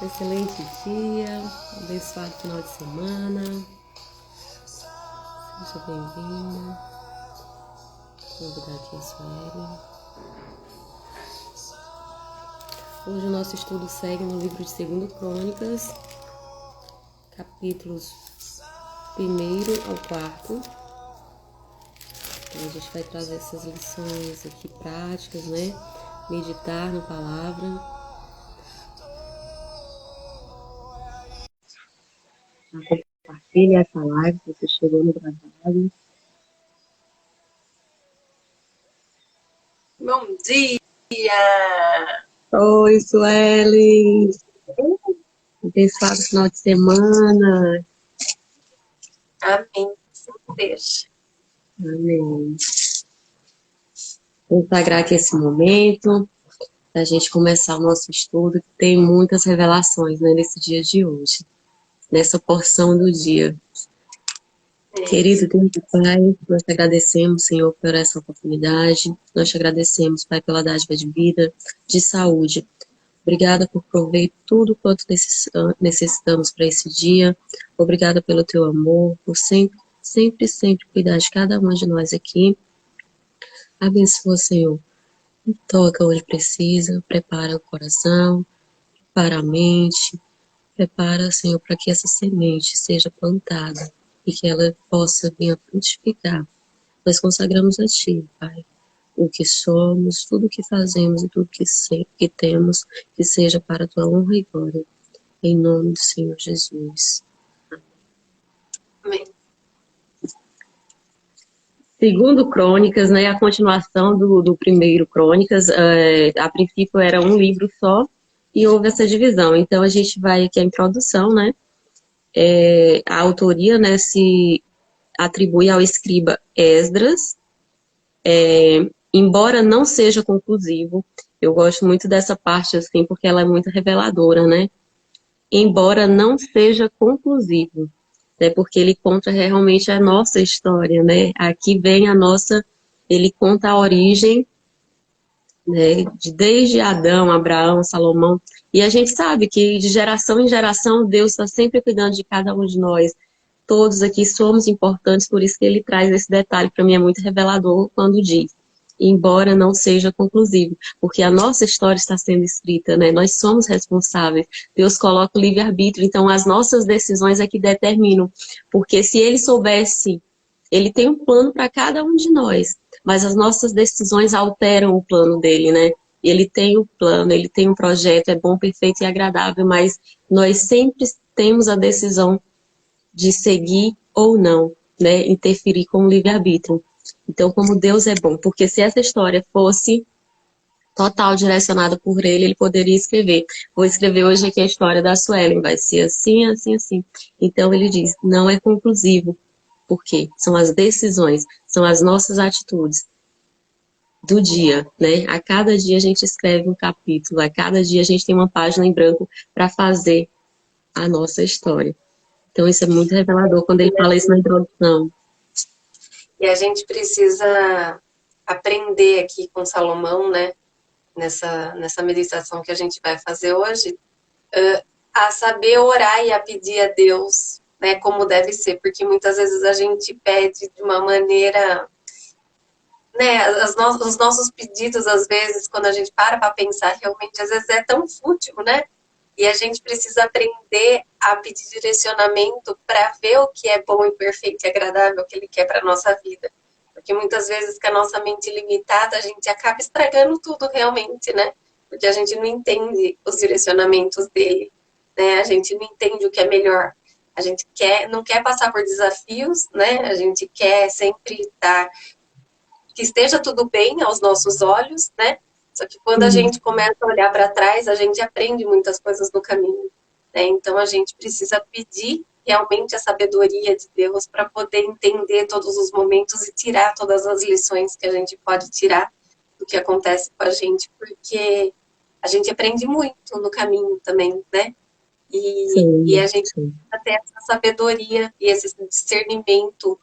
Excelente dia, abençoado final de semana. Seja bem-vindo. Vou convidar aqui a Sueli. Hoje o nosso estudo segue no livro de 2 Crônicas, capítulos 1º ao 4. Então, a gente vai trazer essas lições aqui práticas, né? Meditar na palavra. Compartilhe essa live se você chegou no trabalho. Bom dia! Oi, Sueli! Abençoado final de semana. Amém. Beijo. Amém. Vou consagrar aqui esse momento para a gente começar o nosso estudo, que tem muitas revelações, né, nesse dia de hoje, nessa porção do dia. Querido Deus e Pai, nós te agradecemos, Senhor, por essa oportunidade. Nós te agradecemos, Pai, pela dádiva de vida, de saúde. Obrigada por prover tudo quanto necessitamos para esse dia. Obrigada pelo teu amor, por sempre cuidar de cada uma de nós aqui. Abençoa, Senhor. Toca onde precisa, prepara o coração, prepara a mente, prepara, Senhor, para que essa semente seja plantada e que ela possa vir a frutificar. Nós consagramos a Ti, Pai, o que somos, tudo o que fazemos e tudo que temos, que seja para a Tua honra e glória. Em nome do Senhor Jesus. Amém. Segundo Crônicas, né, a continuação do primeiro Crônicas, a princípio era um livro só, e houve essa divisão. Então a gente vai aqui a introdução, né? A autoria, né, se atribui ao escriba Esdras, embora não seja conclusivo. Eu gosto muito dessa parte, assim, porque ela é muito reveladora, né? Embora não seja conclusivo, né? Porque ele conta realmente a nossa história, né? Aqui vem ele conta a origem, né, desde Adão, Abraão, Salomão, e a gente sabe que de geração em geração Deus está sempre cuidando de cada um de nós. Todos aqui somos importantes, por isso que ele traz esse detalhe, para mim é muito revelador quando diz, embora não seja conclusivo, porque a nossa história está sendo escrita, né? Nós somos responsáveis. Deus coloca o livre-arbítrio, então as nossas decisões é que determinam, porque se ele soubesse, ele tem um plano para cada um de nós, mas as nossas decisões alteram o plano dele, né? Ele tem o plano, ele tem um projeto, é bom, perfeito e agradável, mas nós sempre temos a decisão de seguir ou não, né? Interferir com o livre-arbítrio. Então, como Deus é bom, porque se essa história fosse total direcionada por ele, ele poderia escrever. Vou escrever hoje aqui a história da Suelen, vai ser assim, assim, assim. Então ele diz, não é conclusivo, porque são as decisões, são as nossas atitudes do dia, né? A cada dia a gente escreve um capítulo, a cada dia a gente tem uma página em branco para fazer a nossa história. Então isso é muito revelador quando ele fala isso na introdução. E a gente precisa aprender aqui com Salomão, né? Nessa meditação que a gente vai fazer hoje, a saber orar e a pedir a Deus, né? Como deve ser, porque muitas vezes a gente pede de uma maneira, né? Os nossos pedidos, às vezes, quando a gente para pensar, realmente, às vezes é tão fútil, né? E a gente precisa aprender a pedir direcionamento para ver o que é bom e perfeito e agradável que ele quer para a nossa vida. Porque muitas vezes, com a nossa mente limitada, a gente acaba estragando tudo realmente, né? Porque a gente não entende os direcionamentos dele, né? A gente não entende o que é melhor. A gente não quer passar por desafios, né? A gente quer sempre estar que esteja tudo bem aos nossos olhos, né? Só que quando a gente começa a olhar para trás, a gente aprende muitas coisas no caminho, né? Então a gente precisa pedir realmente a sabedoria de Deus para poder entender todos os momentos e tirar todas as lições que a gente pode tirar do que acontece com a gente, porque a gente aprende muito no caminho também, né? E a gente precisa ter essa sabedoria e esse discernimento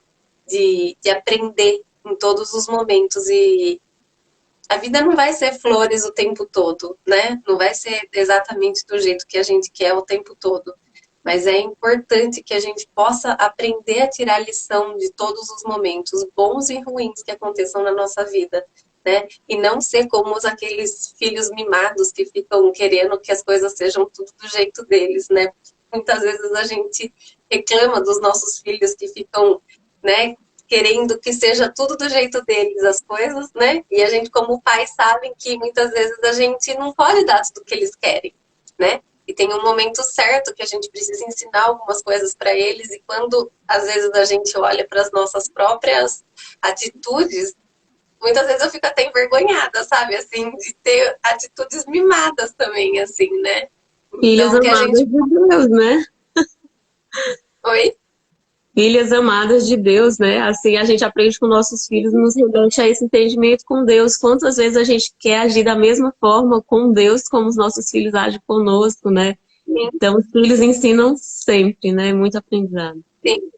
de aprender em todos os momentos. E a vida não vai ser flores o tempo todo, né? Não vai ser exatamente do jeito que a gente quer o tempo todo. Mas é importante que a gente possa aprender a tirar lição de todos os momentos, bons e ruins que aconteçam na nossa vida, né? E não ser como aqueles filhos mimados que ficam querendo que as coisas sejam tudo do jeito deles, né? Muitas vezes a gente reclama dos nossos filhos que ficam, né, querendo que seja tudo do jeito deles as coisas, né? E a gente, como pai, sabe que muitas vezes a gente não pode dar tudo que eles querem, né? E tem um momento certo que a gente precisa ensinar algumas coisas para eles, e quando às vezes a gente olha para as nossas próprias atitudes, muitas vezes eu fico até envergonhada, sabe? Assim, de ter atitudes mimadas também, assim, né? Filhas Então, que a amadas gente. de Deus, né? Oi? Filhas amadas de Deus, né? Assim, a gente aprende com nossos filhos, nos remete a esse entendimento com Deus. Quantas vezes a gente quer agir da mesma forma com Deus como os nossos filhos agem conosco, né? Sim, Então, os filhos ensinam sempre, né? Muito aprendizado. sim.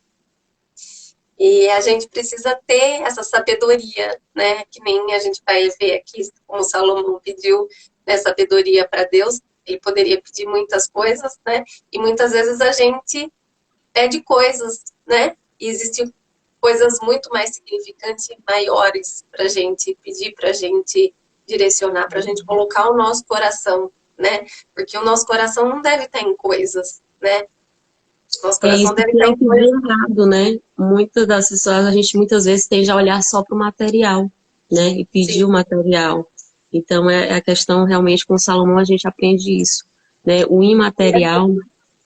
E a gente precisa ter essa sabedoria, né? Que nem a gente vai ver aqui, como Salomão pediu, né, sabedoria para Deus. Ele poderia pedir muitas coisas, né? E muitas vezes a gente pede coisas, né? E existem coisas muito mais significantes e maiores para a gente pedir, para a gente direcionar, para a gente colocar o nosso coração, né? Porque o nosso coração não deve estar em coisas, né? O nosso É coração isso deve que estar é o em que coisas. vem errado, né? Muitas das pessoas, a gente muitas vezes tende a olhar só para o material, né? E pedir Sim, o material. Então, é a questão realmente com Salomão, a gente aprende isso, né? O imaterial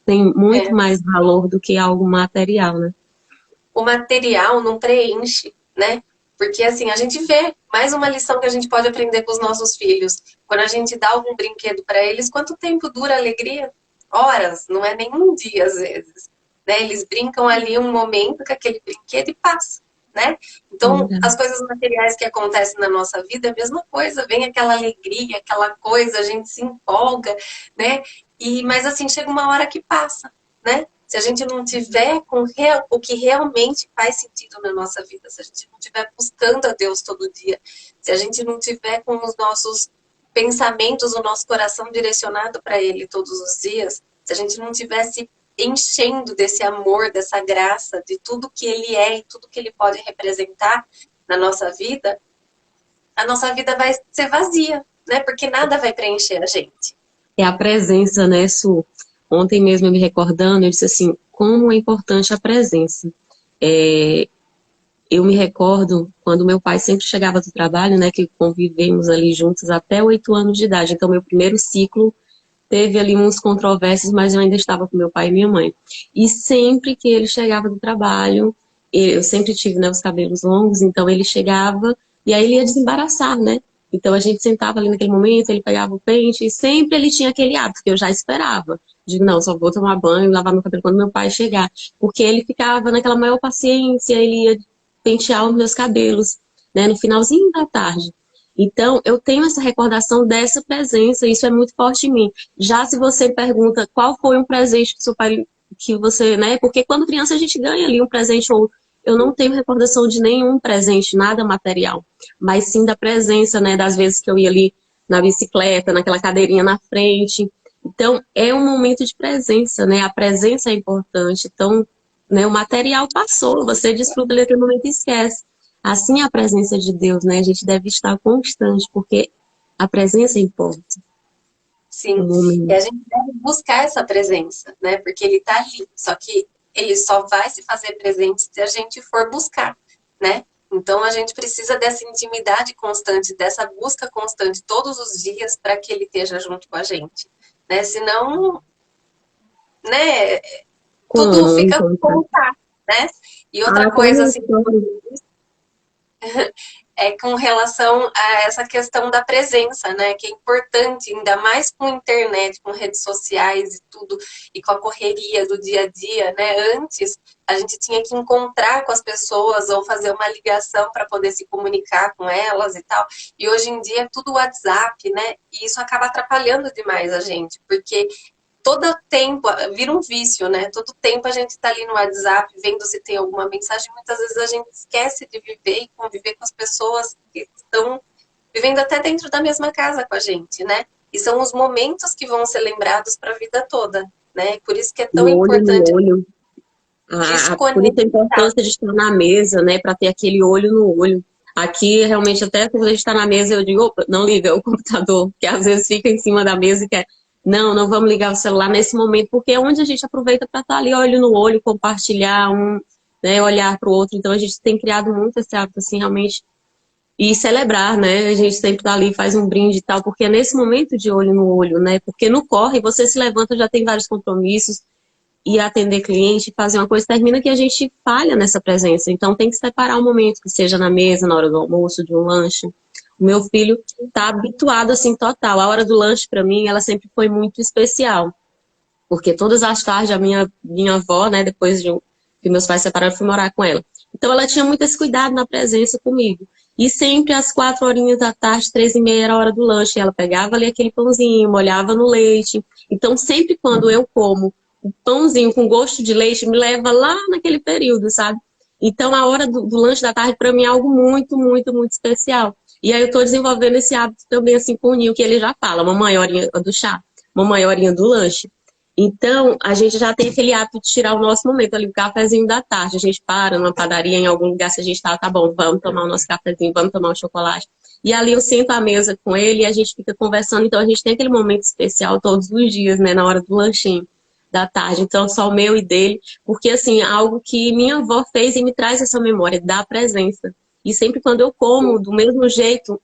tem muito é. mais valor do que algo material, né? O material não preenche, né? Porque assim, a gente vê mais uma lição que a gente pode aprender com os nossos filhos. Quando a gente dá algum brinquedo para eles, quanto tempo dura a alegria? Horas, não é nem um dia às vezes. Né? Eles brincam ali um momento com aquele brinquedo e passa. Né? Então, as coisas materiais que acontecem na nossa vida é a mesma coisa, vem aquela alegria, aquela coisa, a gente se empolga, né? Mas assim, chega uma hora que passa, né? Se a gente não tiver com o que realmente faz sentido na nossa vida, se a gente não estiver buscando a Deus todo dia, se a gente não tiver com os nossos pensamentos, o nosso coração direcionado para Ele todos os dias, se a gente não tivesse enchendo desse amor, dessa graça, de tudo que Ele é e tudo que Ele pode representar na nossa vida, a nossa vida vai ser vazia, né? Porque nada vai preencher a gente. É a presença, né, Su? Ontem mesmo eu me recordando, eu disse assim, como é importante a presença. É, eu me recordo quando meu pai sempre chegava do trabalho, né, que convivemos ali juntos até 8 anos de idade. Então, meu primeiro ciclo teve ali uns controvérsios, mas eu ainda estava com meu pai e minha mãe. E sempre que ele chegava do trabalho, eu sempre tive, né, os cabelos longos, então ele chegava e aí ele ia desembaraçar, né? Então a gente sentava ali naquele momento, ele pegava o pente e sempre ele tinha aquele hábito que eu já esperava. De não, só vou tomar banho, lavar meu cabelo quando meu pai chegar. Porque ele ficava naquela maior paciência, ele ia pentear os meus cabelos, né, no finalzinho da tarde. Então, eu tenho essa recordação dessa presença, isso é muito forte em mim. Já se você pergunta qual foi um presente que seu pai, que você, né? Porque quando criança a gente ganha ali um presente ou outro. Eu não tenho recordação de nenhum presente, nada material, mas sim da presença, né? Das vezes que eu ia ali na bicicleta, naquela cadeirinha na frente. Então, é um momento de presença, né? A presença é importante. Então, né, o material passou, você desfruta daquele momento e esquece. Assim é a presença de Deus, né? A gente deve estar constante, porque a presença importa no Sim, e a momento. gente deve buscar essa presença, né? Porque ele está ali, só que ele só vai se fazer presente se a gente for buscar, né? Então a gente precisa dessa intimidade constante, dessa busca constante todos os dias para que ele esteja junto com a gente, né? Senão, né, tudo Como fica encontrar? contar, né? E outra Ah, coisa como assim, é com relação a essa questão da presença, né? Que é importante, ainda mais com a internet, com redes sociais e tudo, e com a correria do dia a dia, né? Antes a gente tinha que encontrar com as pessoas ou fazer uma ligação para poder se comunicar com elas e tal. E hoje em dia é tudo WhatsApp, né? E isso acaba atrapalhando demais a gente, porque todo tempo, vira um vício, né? Todo tempo a gente tá ali no WhatsApp vendo se tem alguma mensagem. Muitas vezes a gente esquece de viver e conviver com as pessoas que estão vivendo até dentro da mesma casa com a gente, né? E são os momentos que vão ser lembrados para a vida toda, né? Por isso que é tão No olho no importante olho. Por isso a desconectar. importância de estar na mesa, né? Para ter aquele olho no olho. Aqui, realmente, até quando a gente está na mesa, eu digo, opa, não liga o computador, que às vezes fica em cima da mesa e quer. Não, não vamos ligar o celular nesse momento, porque é onde a gente aproveita para estar ali, olho no olho, compartilhar né, olhar para o outro. Então a gente tem criado muito esse hábito, assim, realmente, e celebrar, né? A gente sempre tá ali, faz um brinde e tal, porque é nesse momento de olho no olho, né? Porque no corre, você se levanta, já tem vários compromissos, e atender cliente, fazer uma coisa, termina que a gente falha nessa presença. Então tem que separar um momento, que seja na mesa, na hora do almoço, de um lanche. O meu filho tá habituado, assim, total. A hora do lanche, para mim, ela sempre foi muito especial. Porque todas as tardes a minha avó, né, depois que meus pais se separaram, fui morar com ela. Então ela tinha muito esse cuidado na presença comigo. E sempre às 4 horinhas da tarde, 3h30 era a hora do lanche. Ela pegava ali aquele pãozinho, molhava no leite. Então sempre quando eu como o pãozinho com gosto de leite, me leva lá naquele período, sabe? Então a hora do lanche da tarde para mim é algo muito, muito, muito especial. E aí eu estou desenvolvendo esse hábito também assim com o Nil, que ele já fala, mamãe, horinha do chá, mamãe, horinha do lanche. Então, a gente já tem aquele hábito de tirar o nosso momento ali, o cafezinho da tarde. A gente para numa padaria, em algum lugar, se a gente tá bom, vamos tomar o nosso cafezinho, vamos tomar o chocolate. E ali eu sento à mesa com ele e a gente fica conversando. Então, a gente tem aquele momento especial todos os dias, né, na hora do lanchinho da tarde. Então, só o meu e dele. Porque, assim, é algo que minha avó fez e me traz essa memória da presença. E sempre quando eu como do mesmo jeito,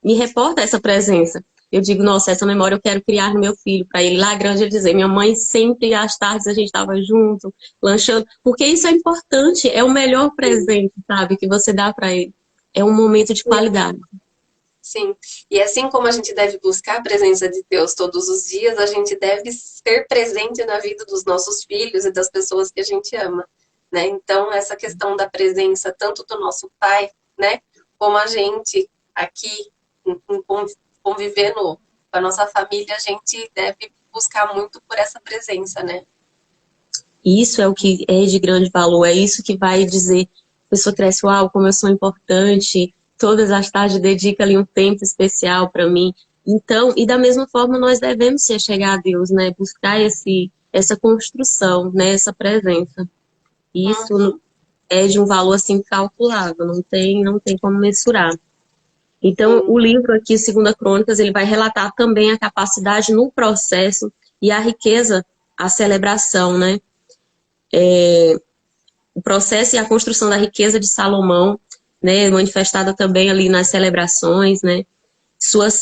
me reporta essa presença. Eu digo, nossa, essa memória eu quero criar no meu filho, para ele lá grande ele dizer, minha mãe sempre às tardes a gente estava junto, lanchando, porque isso é importante, é o melhor presente, sabe, que você dá para ele. É um momento de qualidade. Sim, e assim como a gente deve buscar a presença de Deus todos os dias, a gente deve ser presente na vida dos nossos filhos e das pessoas que a gente ama, né? Então, essa questão da presença, tanto do nosso pai, né, como a gente aqui, convivendo com a nossa família, a gente deve buscar muito por essa presença, né? Isso é o que é de grande valor, é isso que vai dizer, a pessoa cresce, uau, como eu sou importante, todas as tardes dedica ali um tempo especial para mim. Então, e da mesma forma nós devemos se chegar a Deus, né? Buscar essa construção, né? Essa presença. Isso é de um valor assim incalculável, não tem como mensurar. Então, o livro aqui, Segunda Crônicas, ele vai relatar também a capacidade no processo e a riqueza, a celebração, né? O processo e a construção da riqueza de Salomão, né, manifestada também ali nas celebrações, né,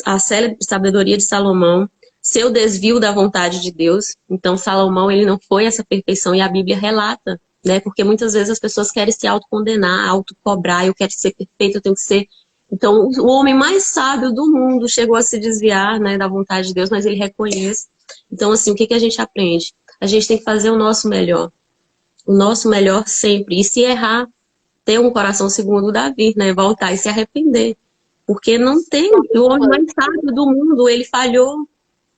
a célebre sabedoria de Salomão, seu desvio da vontade de Deus. Então, Salomão, ele não foi essa perfeição, e a Bíblia relata, né, porque muitas vezes as pessoas querem se autocondenar, autocobrar, eu quero ser perfeito, eu tenho que ser... Então, o homem mais sábio do mundo chegou a se desviar, né, da vontade de Deus, mas ele reconhece. Então, assim, o que a gente aprende? A gente tem que fazer o nosso melhor sempre. E se errar, ter um coração segundo o Davi, né? Voltar e se arrepender. Porque não tem. O homem mais sábio do mundo, ele falhou.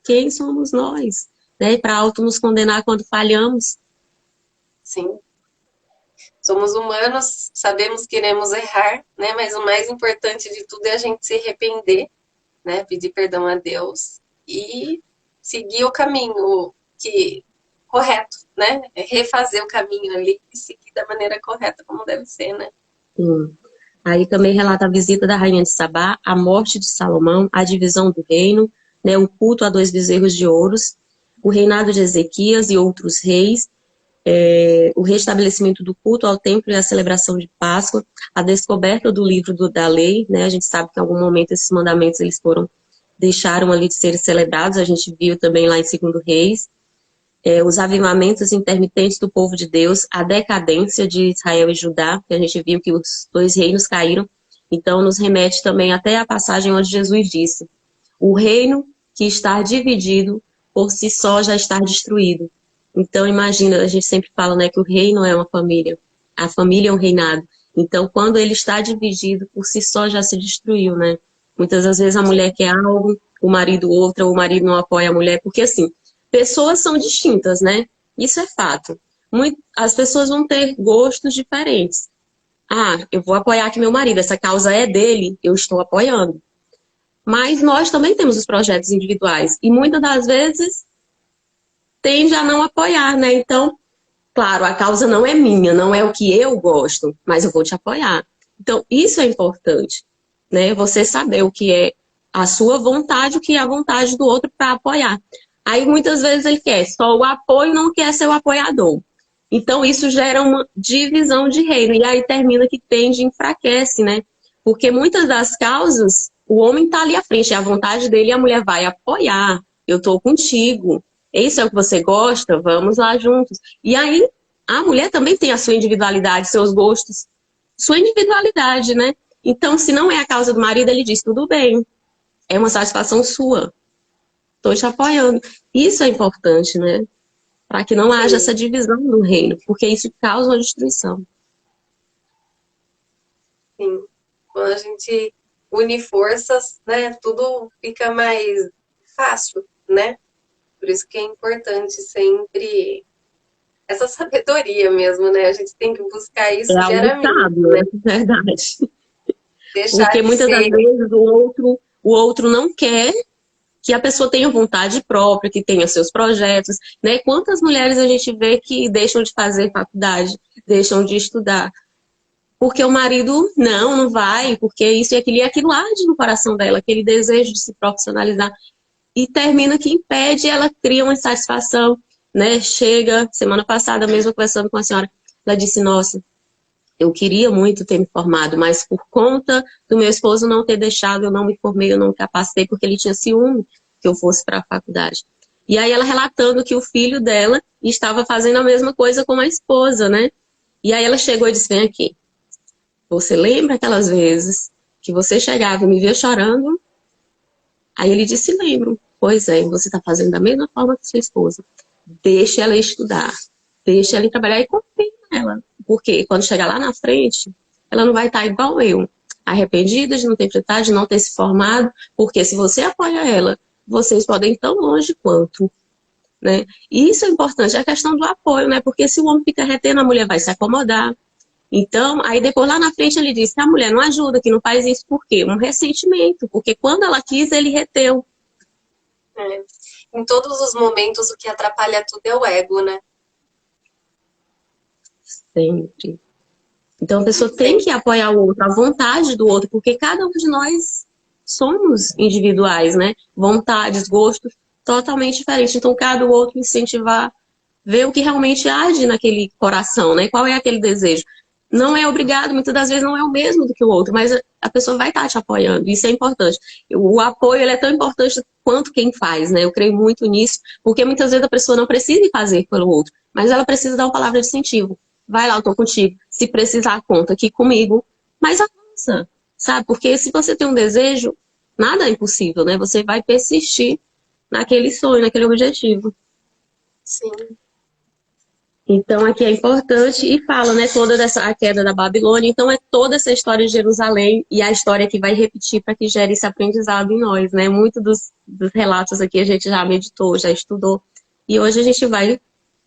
Quem somos nós? Né? Para auto nos condenar quando falhamos. Sim. Somos humanos, sabemos que iremos errar, né? Mas o mais importante de tudo é a gente se arrepender, né? Pedir perdão a Deus e seguir o caminho correto, né? Refazer o caminho ali e seguir da maneira correta, como deve ser, né? Aí também relata a visita da rainha de Sabá, a morte de Salomão, a divisão do reino, né, o culto a 2 bezerros de ouros, o reinado de Ezequias e outros reis, o restabelecimento do culto ao templo e a celebração de Páscoa, a descoberta do livro da lei, né, a gente sabe que em algum momento esses mandamentos eles deixaram ali de serem celebrados, a gente viu também lá em 2 Reis, os avivamentos intermitentes do povo de Deus, a decadência de Israel e Judá, que a gente viu que os 2 reinos caíram, então nos remete também até a passagem onde Jesus disse, o reino que está dividido por si só já está destruído. Então imagina, a gente sempre fala, né, que o reino é uma família, a família é um reinado. Então quando ele está dividido, por si só já se destruiu, né? Muitas das vezes a mulher quer algo, o marido outra, ou o marido não apoia a mulher, porque assim, pessoas são distintas, né? Isso é fato. As pessoas vão ter gostos diferentes. Ah, eu vou apoiar aqui meu marido, essa causa é dele, eu estou apoiando. Mas nós também temos os projetos individuais. E muitas das vezes tende a não apoiar, né? Então, claro, a causa não é minha, não é o que eu gosto, mas eu vou te apoiar. Então, isso é importante, né? Você saber o que é a sua vontade, o que é a vontade do outro para apoiar. Aí, muitas vezes, ele quer só o apoio, não quer ser o apoiador. Então, isso gera uma divisão de reino. E aí termina que tende e enfraquece, né? Porque muitas das causas, o homem está ali à frente, é a vontade dele e a mulher vai apoiar. Eu estou contigo. Isso é o que você gosta? Vamos lá juntos. E aí, a mulher também tem a sua individualidade, seus gostos, sua individualidade, né? Então, se não é a causa do marido, ele diz, tudo bem, é uma satisfação sua. Estou te apoiando. Isso é importante, né? Para que não haja essa divisão no reino, porque isso causa uma destruição. Sim. Quando a gente une forças, né, tudo fica mais fácil, né? Por isso que é importante sempre essa sabedoria mesmo, né? A gente tem que buscar isso É algo diariamente, sábio, né? é verdade. Deixar Porque de muitas das ser. vezes o outro não quer que a pessoa tenha vontade própria, que tenha seus projetos, né? Quantas mulheres a gente vê que deixam de fazer faculdade, deixam de estudar, porque o marido não vai, porque isso e aquilo arde no coração dela, aquele desejo de se profissionalizar, e termina que impede, ela cria uma insatisfação, né? Chega, semana passada mesmo conversando com a senhora, ela disse, nossa, eu queria muito ter me formado, mas por conta do meu esposo não ter deixado, eu não me formei, eu não me capacitei, porque ele tinha ciúme que eu fosse para a faculdade. E aí ela relatando que o filho dela estava fazendo a mesma coisa com a esposa, né? E aí ela chegou e disse, vem aqui, você lembra aquelas vezes que você chegava e me via chorando? Aí ele disse, lembro. Pois é, você está fazendo da mesma forma que sua esposa. Deixa ela estudar, deixa ela ir trabalhar e confie nela. Porque quando chegar lá na frente, ela não vai estar igual eu, arrependida de não ter tentado, de não ter se formado, porque se você apoia ela, vocês podem ir tão longe quanto. Né? E isso é importante, é a questão do apoio, né? Porque se o homem fica retendo, a mulher vai se acomodar. Então, aí depois lá na frente ele disse que a mulher não ajuda, que não faz isso por quê? Um ressentimento, porque quando ela quis, ele reteu. É. Em todos os momentos, o que atrapalha tudo é o ego, né? Sempre. Então a pessoa tem que apoiar o outro, a vontade do outro, porque cada um de nós somos individuais, né? Vontades, gostos totalmente diferentes. Então cada outro incentivar, ver o que realmente age naquele coração, né? Qual é aquele desejo. Não é obrigado, muitas das vezes não é o mesmo do que o outro, mas a pessoa vai estar te apoiando. Isso é importante. O apoio ele é tão importante quanto quem faz, né? Eu creio muito nisso, porque muitas vezes a pessoa não precisa ir fazer pelo outro, mas ela precisa dar uma palavra de incentivo. Vai lá, eu tô contigo. Se precisar, conta aqui comigo. Mas avança, sabe? Porque se você tem um desejo, nada é impossível, né? Você vai persistir naquele sonho, naquele objetivo. Sim. Então aqui é importante e fala, né, toda a queda da Babilônia, então é toda essa história de Jerusalém e a história que vai repetir para que gere esse aprendizado em nós, né? Muito dos relatos aqui a gente já meditou, já estudou e hoje a gente vai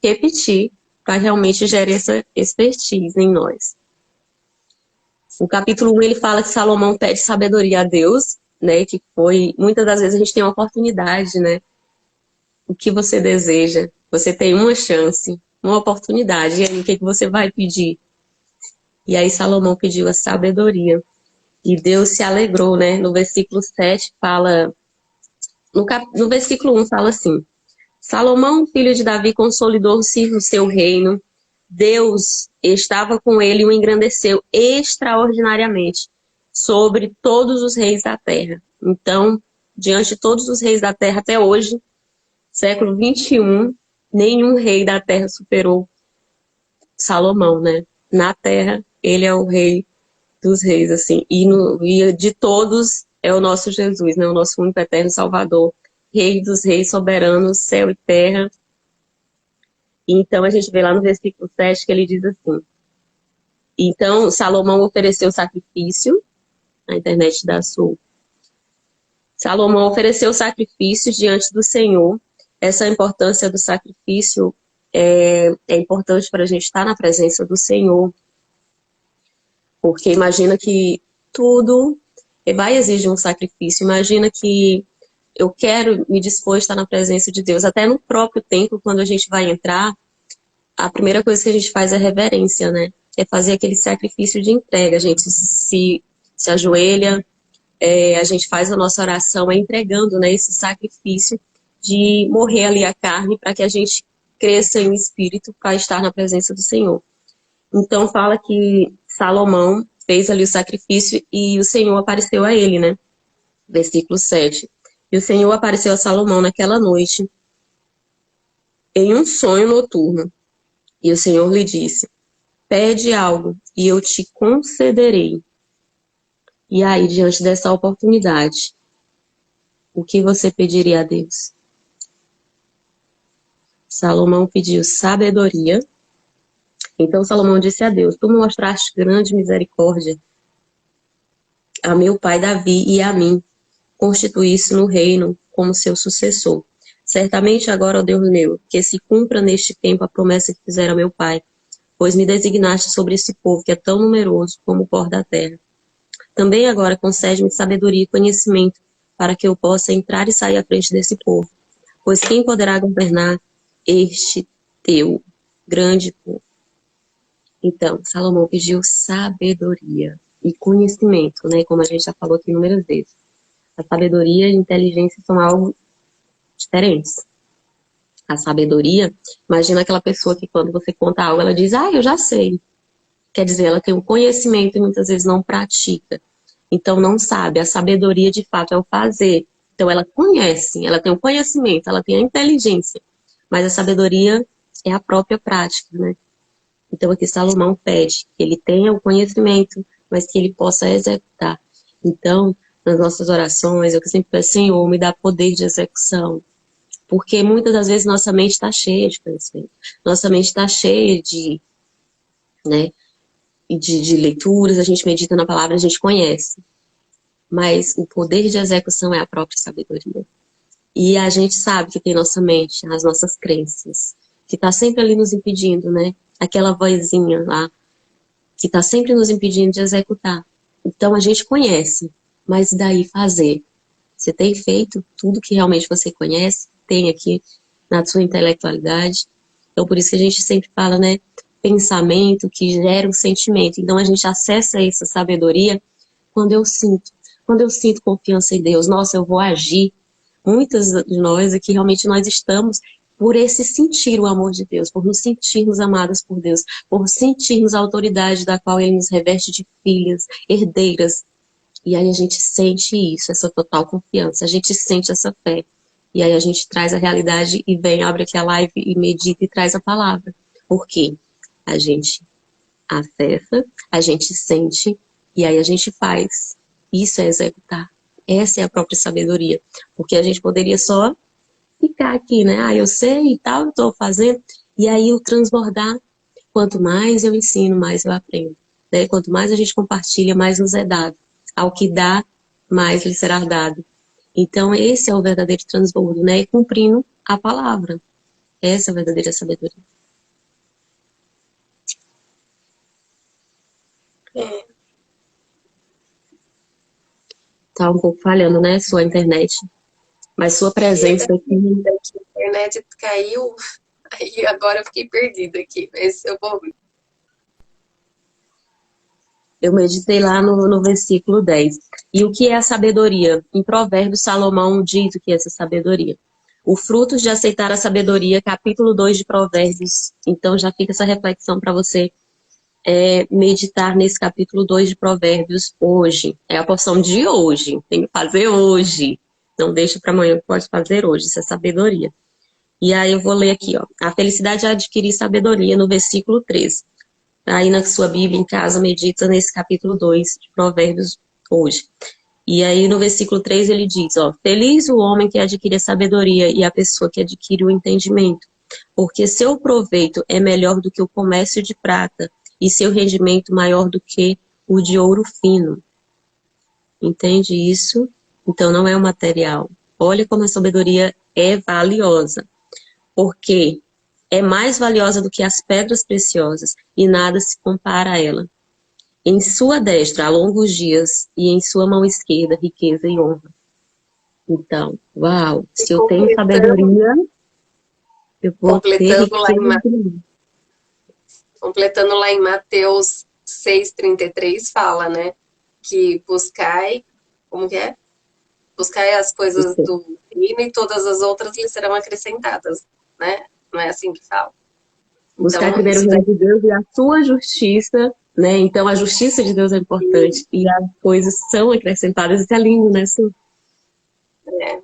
repetir para realmente gerar essa expertise em nós. O capítulo 1 ele fala que Salomão pede sabedoria a Deus, né? Que foi, muitas das vezes a gente tem uma oportunidade, né? O que você deseja, você tem uma chance, uma oportunidade, e aí o que você vai pedir? E aí Salomão pediu a sabedoria. E Deus se alegrou, né? No versículo 7 fala, no versículo 1 fala assim, Salomão, filho de Davi, consolidou-se no seu reino, Deus estava com ele e o engrandeceu extraordinariamente sobre todos os reis da terra. Então, diante de todos os reis da terra até hoje, século 21, nenhum rei da terra superou Salomão, né? Na terra, ele é o rei dos reis, assim. E de todos é o nosso Jesus, né? O nosso único eterno Salvador. Rei dos reis, soberano, céu e terra. Então, a gente vê lá no versículo 7 que ele diz assim. Então, Salomão ofereceu sacrifício. A internet da Sul. Salomão ofereceu sacrifícios diante do Senhor. Essa importância do sacrifício é importante para a gente estar na presença do Senhor. Porque imagina que tudo vai exigir um sacrifício. Imagina que eu quero me dispor a estar na presença de Deus. Até no próprio templo, quando a gente vai entrar, a primeira coisa que a gente faz é reverência, né? É fazer aquele sacrifício de entrega. A gente se ajoelha, a gente faz a nossa oração, entregando, né, esse sacrifício de morrer ali a carne para que a gente cresça em espírito para estar na presença do Senhor. Então fala que Salomão fez ali o sacrifício e o Senhor apareceu a ele, né? Versículo 7. E o Senhor apareceu a Salomão naquela noite em um sonho noturno. E o Senhor lhe disse: pede algo e eu te concederei. E aí, diante dessa oportunidade, o que você pediria a Deus? Salomão pediu sabedoria. Então Salomão disse a Deus: tu mostraste grande misericórdia a meu pai Davi e a mim, constituísse no reino como seu sucessor. Certamente agora, ó Deus meu, que se cumpra neste tempo a promessa que fizera meu pai, pois me designaste sobre esse povo que é tão numeroso como o pó da terra. Também agora concede-me sabedoria e conhecimento, para que eu possa entrar e sair à frente desse povo. Pois quem poderá governar este teu grande povo? Então, Salomão pediu sabedoria e conhecimento, né? Como a gente já falou aqui inúmeras vezes. A sabedoria e a inteligência são algo diferentes. A sabedoria, imagina aquela pessoa que quando você conta algo, ela diz, eu já sei. Quer dizer, ela tem um conhecimento e muitas vezes não pratica. Então não sabe. A sabedoria, de fato, é o fazer. Então ela conhece, ela tem o conhecimento, ela tem a inteligência. Mas a sabedoria é a própria prática, né? Então aqui Salomão pede que ele tenha o conhecimento, mas que ele possa executar. Então, nas nossas orações, eu sempre peço, Senhor, me dá poder de execução. Porque muitas das vezes nossa mente está cheia de conhecimento. Nossa mente está cheia né, de leituras, a gente medita na palavra, a gente conhece. Mas o poder de execução é a própria sabedoria. E a gente sabe que tem nossa mente, as nossas crenças, que está sempre ali nos impedindo, né? Aquela vozinha lá, que está sempre nos impedindo de executar. Então a gente conhece, mas daí fazer? Você tem feito tudo que realmente você conhece, tem aqui na sua intelectualidade. Então por isso que a gente sempre fala, né? Pensamento que gera um sentimento. Então a gente acessa essa sabedoria quando eu sinto confiança em Deus. Nossa, eu vou agir. Muitas de nós aqui realmente nós estamos por esse sentir o amor de Deus, por nos sentirmos amadas por Deus, por sentirmos a autoridade da qual Ele nos reveste de filhas, herdeiras. E aí a gente sente isso, essa total confiança, a gente sente essa fé. E aí a gente traz a realidade e vem, abre aqui a live e medita e traz a palavra. Por quê? A gente acessa, a gente sente e aí a gente faz. Isso é executar. Essa é a própria sabedoria. Porque a gente poderia só ficar aqui, né? Eu sei e tal, eu estou fazendo. E aí o transbordar, quanto mais eu ensino, mais eu aprendo. Né? Quanto mais a gente compartilha, mais nos é dado. Ao que dá, mais lhe será dado. Então esse é o verdadeiro transbordo, né? E cumprindo a palavra. Essa é a verdadeira sabedoria. Tá um pouco falhando, né? Sua internet. Mas sua presença aqui. A internet caiu, aí agora eu fiquei perdida aqui. Mas eu vou. Eu meditei lá no versículo 10. E o que é a sabedoria? Em Provérbios, Salomão diz o que é essa sabedoria. O fruto de aceitar a sabedoria, capítulo 2 de Provérbios. Então já fica essa reflexão para você meditar nesse capítulo 2 de Provérbios hoje. É a porção de hoje. Tem que fazer hoje. Não deixa para amanhã, pode fazer hoje. Isso é sabedoria. E aí eu vou ler aqui, ó. A felicidade é adquirir sabedoria, no versículo 13. Aí na sua Bíblia, em casa, medita nesse capítulo 2 de Provérbios hoje. E aí no versículo 3 ele diz, ó, feliz o homem que adquire a sabedoria e a pessoa que adquire o entendimento, porque seu proveito é melhor do que o comércio de prata e seu rendimento maior do que o de ouro fino. Entende isso? Então não é o material. Olha como a sabedoria é valiosa, porque é mais valiosa do que as pedras preciosas e nada se compara a ela. Em sua destra há longos dias, e em sua mão esquerda riqueza e honra. Então, uau, E se eu tenho sabedoria, eu vou ter completando lá riqueza. completando lá em Mateus 6:33 fala, né? Que buscai, como que é? Buscai as coisas do reino e todas as outras lhe serão acrescentadas, né? Não é assim que fala. Buscar Então, primeiro o isso reino daí de Deus e a sua justiça, né? Então, a justiça de Deus é importante. E as coisas são acrescentadas. Isso é lindo, né, Su? é.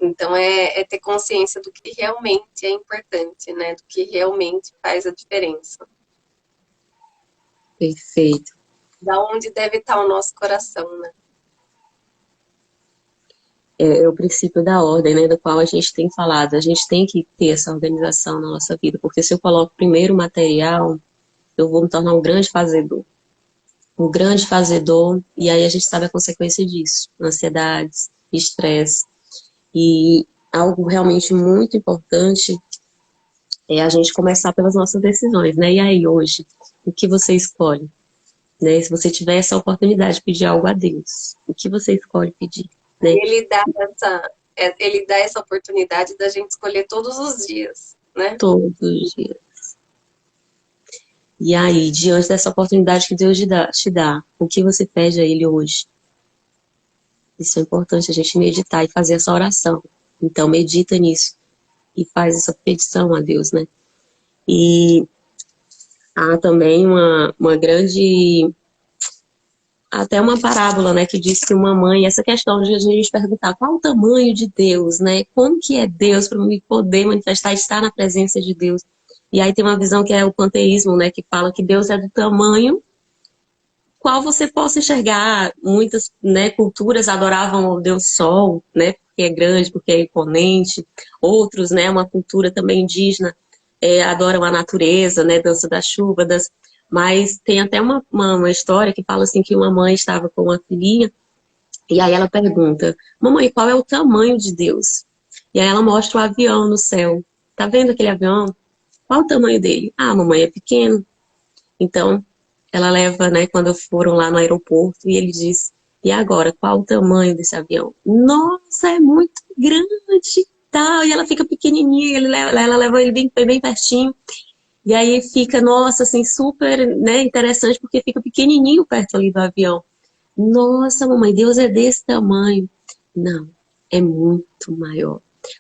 Então, é ter consciência do que realmente é importante, né? Do que realmente faz a diferença. Perfeito. Da onde deve estar o nosso coração, né? É o princípio da ordem, né, do qual a gente tem falado. A gente tem que ter essa organização na nossa vida, porque se eu coloco primeiro o material, eu vou me tornar um grande fazedor. Um grande fazedor, e aí a gente sabe a consequência disso. Ansiedades, estresse. E algo realmente muito importante é a gente começar pelas nossas decisões, né? E aí, hoje, o que você escolhe? Né? Se você tiver essa oportunidade de pedir algo a Deus, o que você escolhe pedir? Né? Ele dá essa oportunidade da gente escolher todos os dias, né? Todos os dias. E aí, diante dessa oportunidade que Deus te dá, o que você pede a Ele hoje? Isso é importante, a gente meditar e fazer essa oração. Então, medita nisso e faz essa petição a Deus, né? E há também uma grande, até uma parábola, né, que diz que uma mãe, essa questão de a gente perguntar qual o tamanho de Deus, né? Como que é Deus para me poder manifestar, estar na presença de Deus? E aí tem uma visão que é o panteísmo, né, que fala que Deus é do tamanho qual você possa enxergar. Muitas, né, culturas adoravam o Deus Sol, né, porque é grande, porque é imponente. Outros, né, uma cultura também indígena, adoram a natureza, né, dança da chuva, mas tem até uma história que fala assim que uma mãe estava com uma filhinha e aí ela pergunta: mamãe, qual é o tamanho de Deus? E aí ela mostra o avião no céu. Tá vendo aquele avião? Qual o tamanho dele? Ah, mamãe, é pequeno. Então, ela leva, né, quando foram lá no aeroporto, e ele diz: e agora, qual o tamanho desse avião? Nossa, é muito grande, tal. E ela fica pequenininha, ela leva ele bem pertinho. E aí fica, nossa, assim, super, né, interessante, porque fica pequenininho perto ali do avião. Nossa, mamãe, Deus é desse tamanho. Não, é muito maior.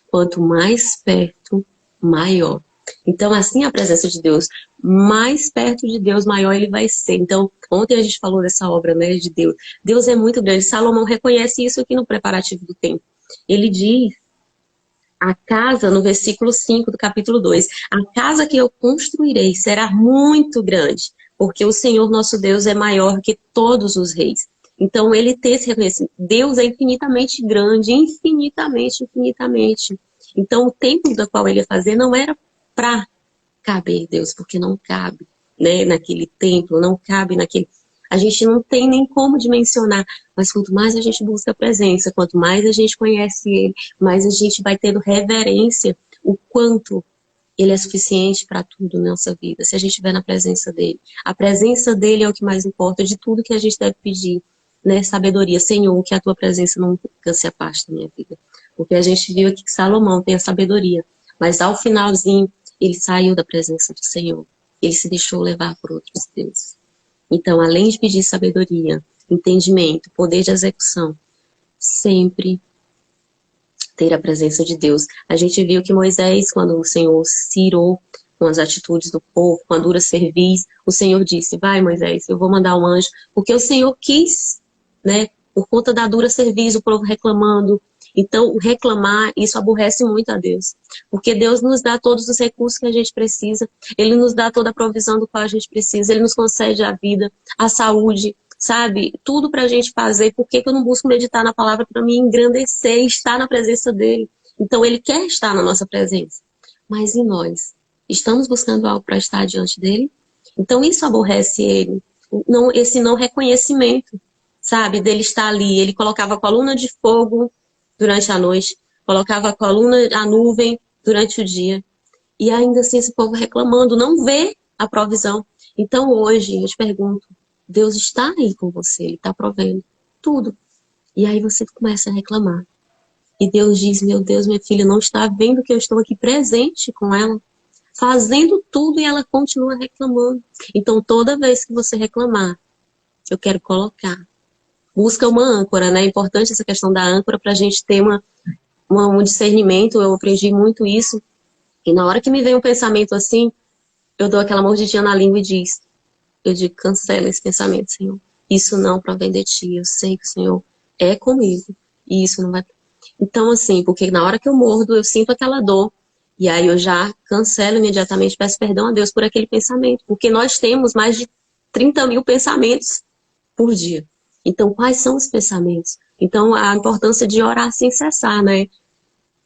Quanto mais perto, maior. Então, assim, a presença de Deus, mais perto de Deus, maior ele vai ser. Então, ontem a gente falou dessa obra, né, de Deus. Deus é muito grande. Salomão reconhece isso aqui no preparativo do templo. Ele diz: a casa, no versículo 5 do capítulo 2, a casa que eu construirei será muito grande, porque o Senhor nosso Deus é maior que todos os reis. Então, ele tem esse reconhecimento. Deus é infinitamente grande, infinitamente, infinitamente. Então, o templo do qual ele ia fazer não era para caber Deus, porque não cabe, né, naquele templo, não cabe naquele. A gente não tem nem como dimensionar, mas quanto mais a gente busca a presença, quanto mais a gente conhece Ele, mais a gente vai tendo reverência o quanto Ele é suficiente para tudo na nossa vida, se a gente estiver na presença dEle. A presença dEle é o que mais importa de tudo que a gente deve pedir, né? Sabedoria, Senhor, que a Tua presença nunca se afaste da minha vida. Porque a gente viu aqui que Salomão tem a sabedoria, mas ao finalzinho, ele saiu da presença do Senhor. Ele se deixou levar por outros deuses. Então, além de pedir sabedoria, entendimento, poder de execução, sempre ter a presença de Deus. A gente viu que Moisés, quando o Senhor se irou com as atitudes do povo, com a dura cerviz, o Senhor disse: vai, Moisés, eu vou mandar um anjo, porque o Senhor quis, né? Por conta da dura cerviz, o povo reclamando. Então, reclamar, isso aborrece muito a Deus. Porque Deus nos dá todos os recursos que a gente precisa. Ele nos dá toda a provisão do qual a gente precisa. Ele nos concede a vida, a saúde, sabe? Tudo pra gente fazer. Por que eu não busco meditar na palavra para me engrandecer e estar na presença dele? Então, ele quer estar na nossa presença. Mas e nós? Estamos buscando algo para estar diante dele? Então, isso aborrece ele. Não, esse não reconhecimento, sabe? Dele estar ali. Ele colocava a coluna de fogo durante a noite, colocava a coluna, a nuvem durante o dia. E ainda assim esse povo reclamando, não vê a provisão. Então hoje eu te pergunto, Deus está aí com você, Ele está provendo tudo. E aí você começa a reclamar. E Deus diz, meu Deus, minha filha não está vendo que eu estou aqui presente com ela, fazendo tudo e ela continua reclamando. Então toda vez que você reclamar, eu quero colocar. Busca uma âncora, né? É importante essa questão da âncora para a gente ter um discernimento. Eu aprendi muito isso. E na hora que me vem um pensamento assim, eu dou aquela mordidinha na língua e eu digo, cancela esse pensamento, Senhor. Isso não provém de ti. Eu sei que o Senhor é comigo. E isso não vai. Então, assim, porque na hora que eu mordo, eu sinto aquela dor. E aí eu já cancelo imediatamente, peço perdão a Deus por aquele pensamento. Porque nós temos mais de 30 mil pensamentos por dia. Então, quais são os pensamentos? Então, a importância de orar sem cessar, né?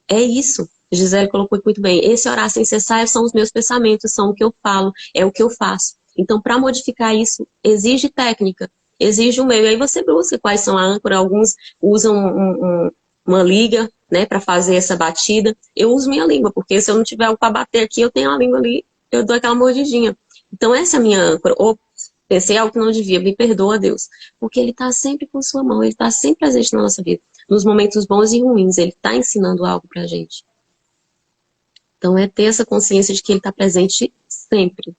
É isso. Gisele colocou muito bem. Esse orar sem cessar são os meus pensamentos, são o que eu falo, é o que eu faço. Então, para modificar isso, exige técnica, exige um meio. Aí você busca quais são a âncora. Alguns usam uma liga, né, para fazer essa batida. Eu uso minha língua, porque se eu não tiver algo para bater aqui, eu tenho a língua ali, eu dou aquela mordidinha. Então, essa é a minha âncora. Ou pensei algo que não devia, me perdoa, Deus. Porque Ele está sempre com sua mão, Ele está sempre presente na nossa vida. Nos momentos bons e ruins, Ele está ensinando algo pra gente. Então é ter essa consciência de que Ele está presente sempre.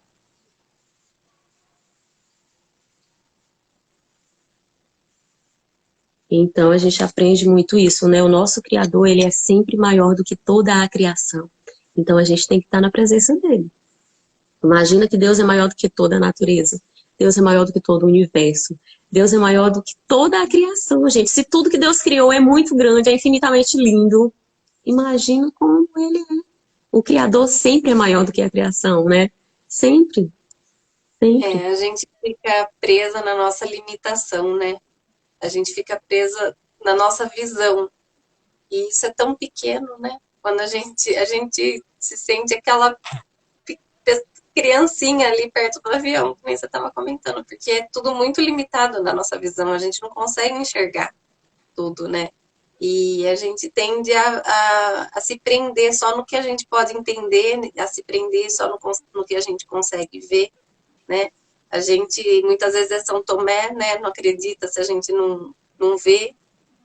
Então a gente aprende muito isso, né? O nosso Criador, Ele é sempre maior do que toda a criação. Então a gente tem que estar na presença dEle. Imagina que Deus é maior do que toda a natureza. Deus é maior do que todo o universo. Deus é maior do que toda a criação, gente. Se tudo que Deus criou é muito grande, é infinitamente lindo, imagina como Ele é. O Criador sempre é maior do que a criação, né? Sempre, sempre. A gente fica presa na nossa limitação, né? A gente fica presa na nossa visão. E isso é tão pequeno, né? Quando a gente se sente aquela criancinha ali perto do avião, que nem você estava comentando, porque é tudo muito limitado na nossa visão, a gente não consegue enxergar tudo, né? E a gente tende a se prender só no que a gente pode entender, a se prender só no que a gente consegue ver, né? A gente muitas vezes é São Tomé, né? Não acredita se a gente não vê,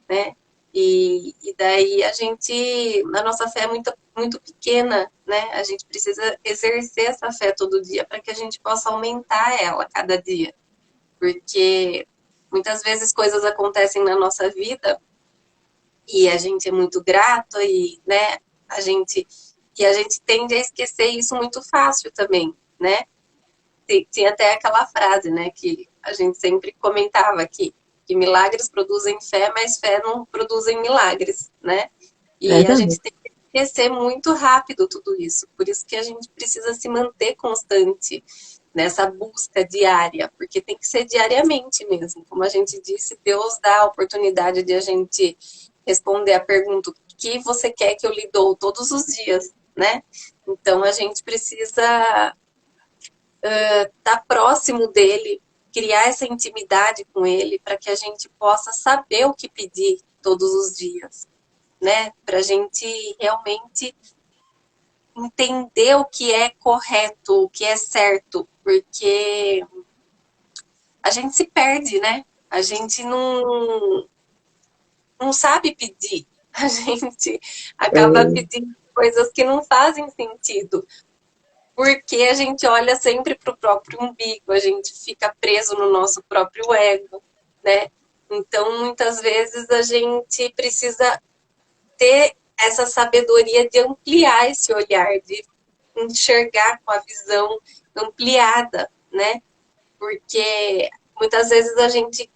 né? E daí a nossa fé é muito, muito pequena, né? A gente precisa exercer essa fé todo dia para que a gente possa aumentar ela cada dia. Porque muitas vezes coisas acontecem na nossa vida e a gente é muito grato e, né, a gente tende a esquecer isso muito fácil também, né? Tinha até aquela frase, né, que a gente sempre comentava que milagres produzem fé, mas fé não produzem milagres, né? E a Verdade. gente tem que esquecer muito rápido tudo isso. Por isso que a gente precisa se manter constante nessa busca diária, porque tem que ser diariamente mesmo. Como a gente disse, Deus dá a oportunidade de a gente responder a pergunta: o que você quer que eu lhe dou todos os dias, né? Então a gente precisa estar próximo dele, criar essa intimidade com ele, para que a gente possa saber o que pedir todos os dias, né? Para a gente realmente entender o que é correto, o que é certo, porque a gente se perde, né? A gente não sabe pedir, a gente acaba É, pedindo coisas que não fazem sentido, porque a gente olha sempre para o próprio umbigo, a gente fica preso no nosso próprio ego, né? Então, muitas vezes a gente precisa ter essa sabedoria de ampliar esse olhar, de enxergar com a visão ampliada, né? Porque muitas vezes a gente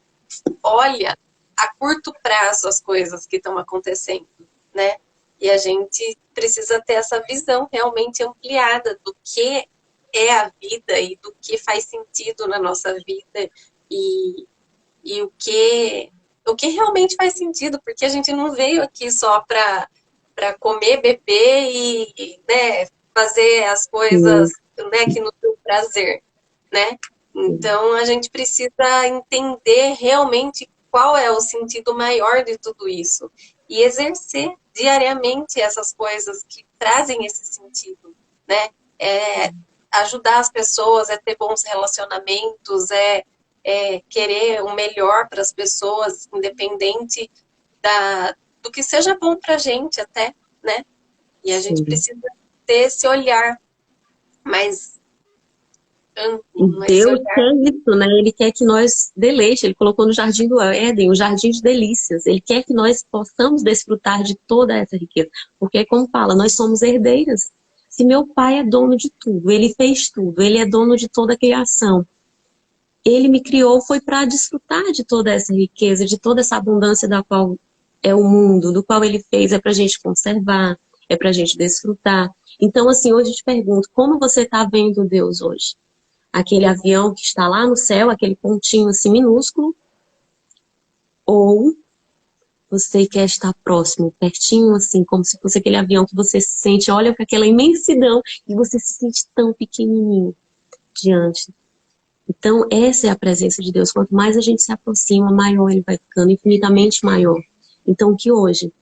olha a curto prazo as coisas que estão acontecendo, né? E a gente precisa ter essa visão realmente ampliada do que é a vida e do que faz sentido na nossa vida e, e o que realmente faz sentido, porque a gente não veio aqui só para comer, beber e né, fazer as coisas sim, né, que nos dão prazer, né? sim. Então a gente precisa entender realmente qual é o sentido maior de tudo isso e exercer diariamente essas coisas que trazem esse sentido, né? É, ajudar as pessoas, é ter bons relacionamentos, é querer o melhor para as pessoas, independente do que seja bom para a gente até, né? E a gente Sim. precisa ter esse olhar mais E amplo, esse Deus olhar. quer isso, né? Ele quer que nós deleite. Ele colocou no Jardim do Éden, o Jardim de Delícias. Ele quer que nós possamos desfrutar de toda essa riqueza. Porque, como fala, nós somos herdeiras. Se meu pai é dono de tudo, ele fez tudo, ele é dono de toda a criação. Ele me criou foi para desfrutar de toda essa riqueza, de toda essa abundância da qual é o mundo, do qual ele fez, é para a gente conservar, é para a gente desfrutar. Então, assim, hoje eu te pergunto, como você está vendo Deus hoje? Aquele avião que está lá no céu, aquele pontinho assim minúsculo, ou você quer estar próximo, pertinho assim, como se fosse aquele avião que você se sente, olha para aquela imensidão e você se sente tão pequenininho diante. Então, essa é a presença de Deus. Quanto mais a gente se aproxima, maior ele vai ficando, infinitamente maior. Então, que hoje,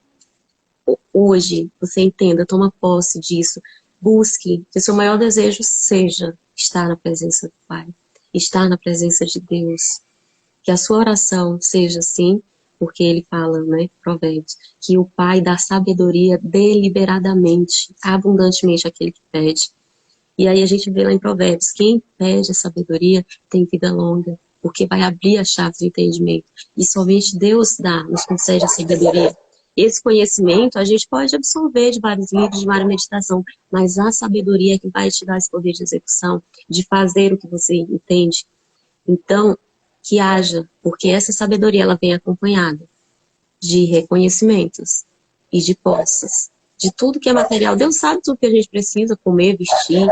você entenda, toma posse disso, busque, que o seu maior desejo seja estar na presença do Pai, estar na presença de Deus. Que a sua oração seja assim, porque ele fala, né, Provérbios, que o Pai dá sabedoria deliberadamente, abundantemente àquele que pede. E aí a gente vê lá em Provérbios, quem pede a sabedoria tem vida longa, porque vai abrir a chave do entendimento. E somente Deus nos concede a sabedoria. Esse conhecimento a gente pode absorver de vários livros, de várias meditação, mas a sabedoria é que vai te dar esse poder de execução, de fazer o que você entende. Então, que haja, porque essa sabedoria ela vem acompanhada de reconhecimentos e de posses, de tudo que é material. Deus sabe tudo que a gente precisa, comer, vestir,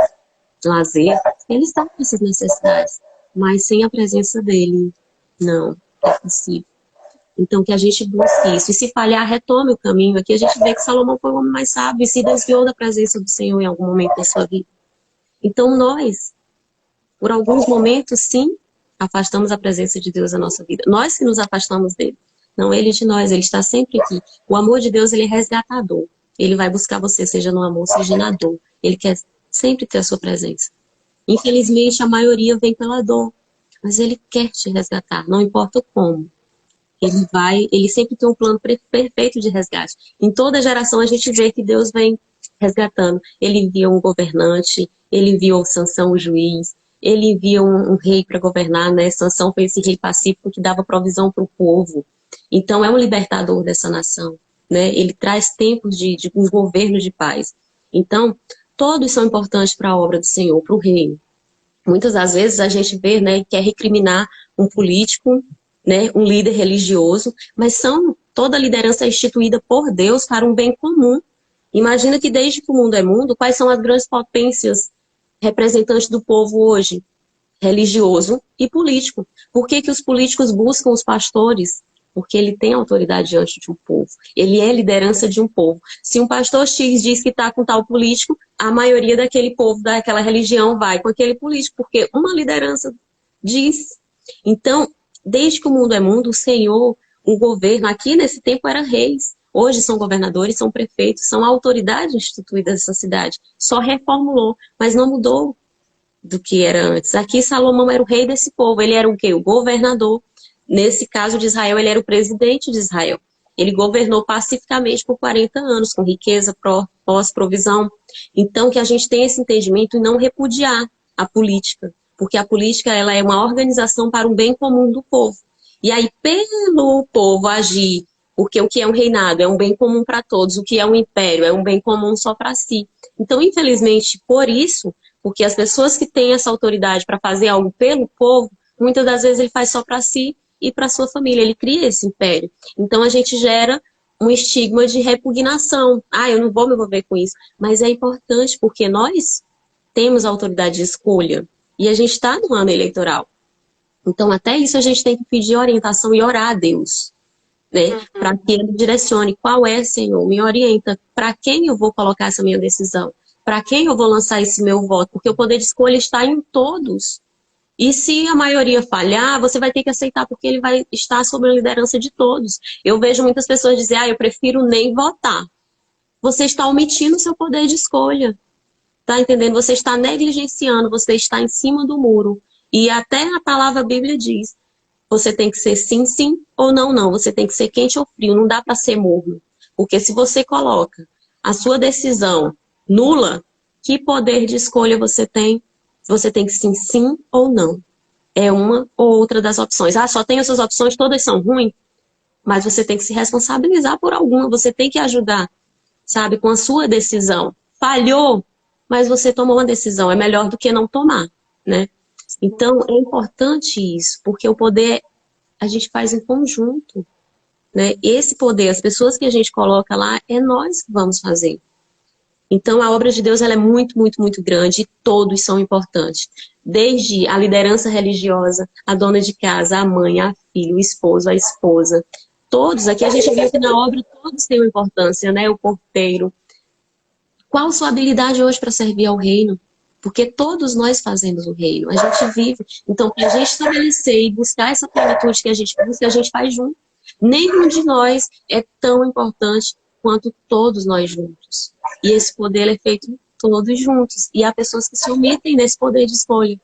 lazer, ele sabe essas necessidades, mas sem a presença dele, não é possível. Então, que a gente busque isso. E se falhar, retome o caminho. Aqui a gente vê que Salomão foi o homem mais sábio e se desviou da presença do Senhor em algum momento da sua vida. Então, nós, por alguns momentos, sim, afastamos a presença de Deus da nossa vida. Nós que nos afastamos dele. Não ele de nós, ele está sempre aqui. O amor de Deus, ele é resgatador. Ele vai buscar você, seja no amor, seja na dor. Ele quer sempre ter a sua presença. Infelizmente, a maioria vem pela dor, mas ele quer te resgatar, não importa como. Ele sempre tem um plano perfeito de resgate. Em toda geração a gente vê que Deus vem resgatando. Ele envia um governante, ele enviou Sansão, o juiz, ele envia um rei para governar, né? Sansão foi esse rei pacífico que dava provisão para o povo. Então é um libertador dessa nação, né? Ele traz tempos de um governo de paz. Então, todos são importantes para a obra do Senhor, para o reino. Muitas das vezes a gente vê, né, quer recriminar um político, né, um líder religioso, mas toda liderança é instituída por Deus para um bem comum. Imagina que desde que o mundo é mundo, quais são as grandes potências representantes do povo hoje? Religioso e político. Por que que os políticos buscam os pastores? Porque ele tem autoridade diante de um povo. Ele é liderança de um povo. Se um pastor X diz que está com tal político, a maioria daquele povo, daquela religião, vai com aquele político, porque uma liderança diz. Então, desde que o mundo é mundo, o Senhor, o governo, aqui nesse tempo era reis. Hoje são governadores, são prefeitos, são autoridades instituídas dessa cidade. Só reformulou, mas não mudou do que era antes. Aqui Salomão era o rei desse povo, ele era o quê? O governador. Nesse caso de Israel, ele era o presidente de Israel. Ele governou pacificamente por 40 anos, com riqueza, pós-provisão. Então, que a gente tenha esse entendimento e não repudiar a política, porque a política ela é uma organização para o bem comum do povo. E aí, pelo povo agir, porque o que é um reinado é um bem comum para todos, o que é um império é um bem comum só para si. Então, infelizmente, por isso, porque as pessoas que têm essa autoridade para fazer algo pelo povo, muitas das vezes ele faz só para si e para sua família. Ele cria esse império. Então a gente gera um estigma de repugnação. Ah, eu não vou me envolver com isso. Mas é importante porque nós temos a autoridade de escolha e a gente está no ano eleitoral. Então até isso a gente tem que pedir orientação e orar a Deus, né? Para que ele direcione qual é, Senhor, me orienta para quem eu vou colocar essa minha decisão. Para quem eu vou lançar esse meu voto? Porque o poder de escolha está em todos. E se a maioria falhar, você vai ter que aceitar, porque ele vai estar sob a liderança de todos. Eu vejo muitas pessoas dizer, eu prefiro nem votar. Você está omitindo o seu poder de escolha. Tá entendendo? Você está negligenciando, você está em cima do muro. E até a palavra Bíblia diz, você tem que ser sim, sim ou não, não. Você tem que ser quente ou frio, não dá para ser morno. Porque se você coloca a sua decisão nula, que poder de escolha você tem? Você tem que sim, sim ou não. É uma ou outra das opções. Ah, só tem essas opções, todas são ruins, mas você tem que se responsabilizar por alguma, você tem que ajudar, sabe, com a sua decisão. Falhou, mas você tomou uma decisão, é melhor do que não tomar, né? Então, é importante isso, porque o poder a gente faz em conjunto, né? Esse poder, as pessoas que a gente coloca lá, é nós que vamos fazer. Então, a obra de Deus ela é muito, muito, muito grande e todos são importantes. Desde a liderança religiosa, a dona de casa, a mãe, a filha, o esposo, a esposa. Todos, aqui a gente viu que na obra todos têm uma importância, né? O porteiro. Qual a sua habilidade hoje para servir ao reino? Porque todos nós fazemos o reino, a gente vive. Então, para a gente estabelecer e buscar essa plenitude que a gente busca, a gente faz junto. Nenhum de nós é tão importante quanto todos nós juntos. E esse poder é feito todos juntos. E há pessoas que se omitem nesse poder de escolha.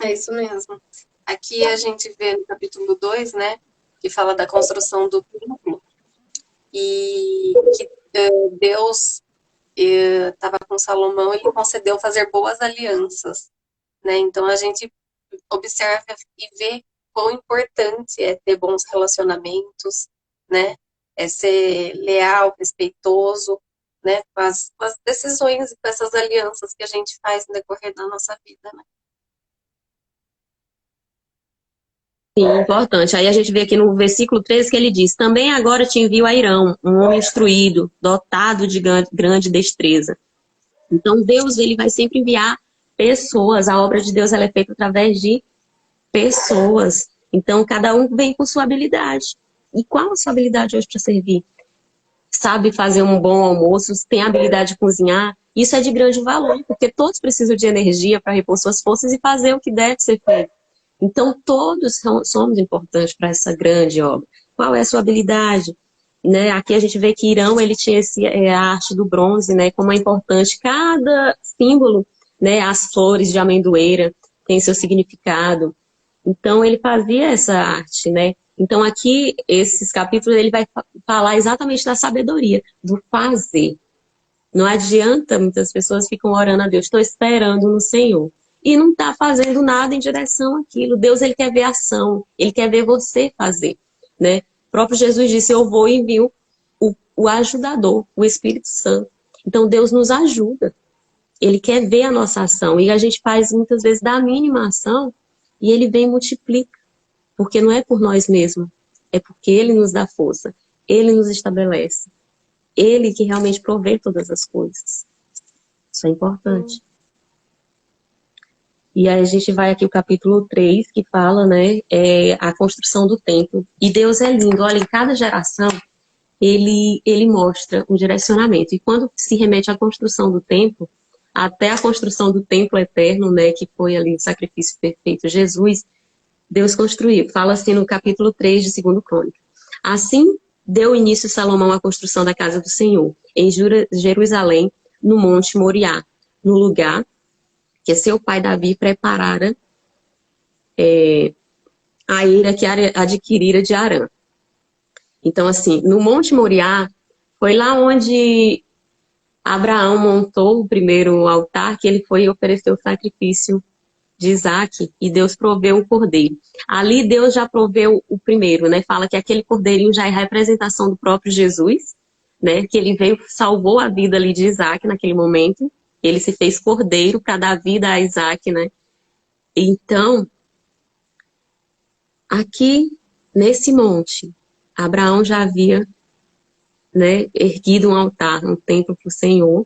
É isso mesmo. Aqui a gente vê no capítulo 2, né, que fala da construção do templo, e que Deus estava com Salomão e lhe concedeu fazer boas alianças, né? Então a gente observa e vê quão importante é ter bons relacionamentos, né? É ser leal, respeitoso, né? Com as decisões e com essas alianças que a gente faz no decorrer da nossa vida, né? Sim, importante. Aí a gente vê aqui no versículo 13 que ele diz: também agora te envio a Irão, um homem instruído, dotado de grande destreza. Então Deus ele vai sempre enviar pessoas. A obra de Deus ela é feita através de pessoas. Então cada um vem com sua habilidade. E qual a sua habilidade hoje para servir? Sabe fazer um bom almoço? Tem habilidade de cozinhar? Isso é de grande valor, porque todos precisam de energia para repor suas forças e fazer o que deve ser feito. Então, todos somos importantes para essa grande obra. Qual é a sua habilidade? Né? Aqui a gente vê que Irão ele tinha a arte do bronze, né? Como é importante. Cada símbolo, né? As flores de amendoeira tem seu significado. Então, ele fazia essa arte, né? Então, aqui, esses capítulos, ele vai falar exatamente da sabedoria, do fazer. Não adianta, muitas pessoas ficam orando a Deus, estou esperando no Senhor. E não está fazendo nada em direção àquilo. Deus, ele quer ver ação, ele quer ver você fazer, né? O próprio Jesus disse, eu vou e envio o ajudador, o Espírito Santo. Então, Deus nos ajuda. Ele quer ver a nossa ação. E a gente faz, muitas vezes, da mínima ação, e ele vem e multiplica. Porque não é por nós mesmos, é porque ele nos dá força. Ele nos estabelece. Ele que realmente provê todas as coisas. Isso é importante. E aí a gente vai aqui o capítulo 3, que fala, né, a construção do templo. E Deus é lindo. Olha, em cada geração, ele mostra um direcionamento. E quando se remete à construção do templo, até a construção do templo eterno, né, que foi ali o sacrifício perfeito, Jesus, Deus construiu. Fala assim no capítulo 3 de 2 Crônicas. Assim, deu início Salomão à construção da casa do Senhor, em Jerusalém, no Monte Moriá, no lugar que seu pai Davi preparara a ira que adquirira de Arã. Então, assim, no Monte Moriá, foi lá onde Abraão montou o primeiro altar, que ele foi e ofereceu o sacrifício de Isaac, e Deus proveu o cordeiro. Ali Deus já proveu o primeiro, né? Fala que aquele cordeirinho já é a representação do próprio Jesus, né? Que ele veio, salvou a vida ali de Isaac naquele momento. Ele se fez cordeiro para dar vida a Isaac, né? Então, aqui nesse monte, Abraão já havia, né, erguido um altar, um templo para o Senhor,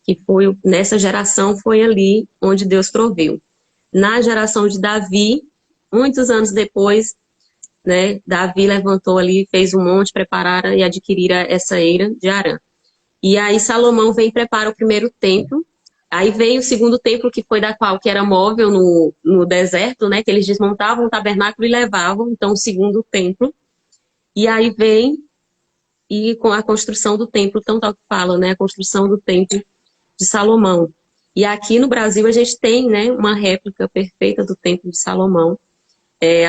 que foi, nessa geração, foi ali onde Deus proveu. Na geração de Davi, muitos anos depois, né, Davi levantou ali, fez um monte, preparara e adquirira essa eira de Arã. E aí Salomão vem e prepara o primeiro templo. Aí veio o segundo templo, que foi da qual que era móvel no deserto, né, que eles desmontavam o tabernáculo e levavam, então, o segundo templo. E aí vem e com a construção do templo, tanto que fala, né, a construção do templo de Salomão. E aqui no Brasil a gente tem, né, uma réplica perfeita do templo de Salomão.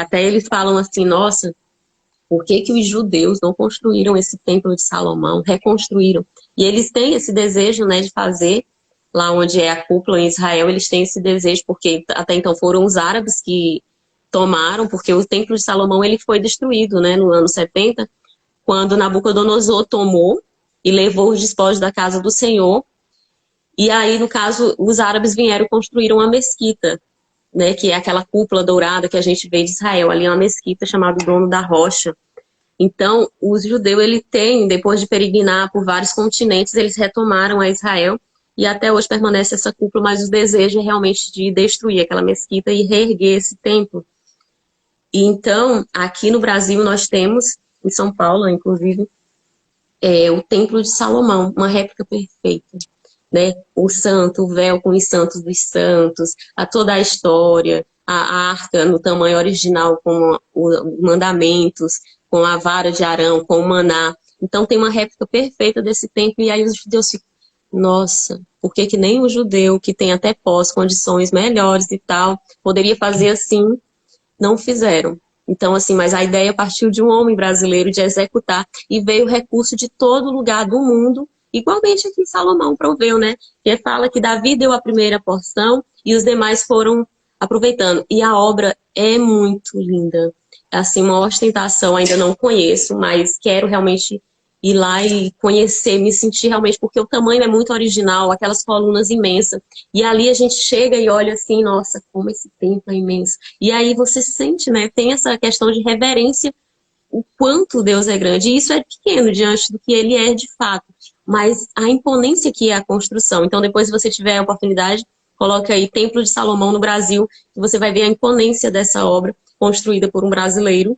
Até eles falam assim, nossa, por que que os judeus não construíram esse templo de Salomão, reconstruíram? E eles têm esse desejo, né, de fazer, lá onde é a cúpula em Israel, eles têm esse desejo, porque até então foram os árabes que tomaram, porque o templo de Salomão ele foi destruído, né, no ano 70, quando Nabucodonosor tomou e levou os despojos da casa do Senhor. E aí, no caso, os árabes vieram e construíram uma mesquita, né, que é aquela cúpula dourada que a gente vê de Israel. Ali é uma mesquita chamada Dono da Rocha. Então, os judeus, ele tem, depois de peregrinar por vários continentes, eles retomaram a Israel e até hoje permanece essa cúpula, mas o desejo é realmente de destruir aquela mesquita e reerguer esse templo. E então, aqui no Brasil, nós temos, em São Paulo, inclusive, o Templo de Salomão, uma réplica perfeita, né? O santo, o véu com os santos dos santos, toda a história, a arca no tamanho original com os mandamentos, com a vara de Arão, com o maná. Então tem uma réplica perfeita desse templo e aí os judeus ficam, nossa, por que que nem o judeu que tem até condições melhores e tal, poderia fazer assim, não fizeram. Então, assim, mas a ideia partiu de um homem brasileiro de executar e veio recurso de todo lugar do mundo, igualmente aqui Salomão proveu, né? Que fala que Davi deu a primeira porção e os demais foram aproveitando. E a obra é muito linda. Assim, uma ostentação, ainda não conheço, mas quero realmente ir lá e conhecer, me sentir realmente, porque o tamanho é muito original, aquelas colunas imensas. E ali a gente chega e olha assim, nossa, como esse templo é imenso. E aí você sente, né, tem essa questão de reverência, o quanto Deus é grande. E isso é pequeno diante do que ele é de fato. Mas a imponência que é a construção. Então, depois, se você tiver a oportunidade, coloca aí Templo de Salomão no Brasil, que você vai ver a imponência dessa obra construída por um brasileiro,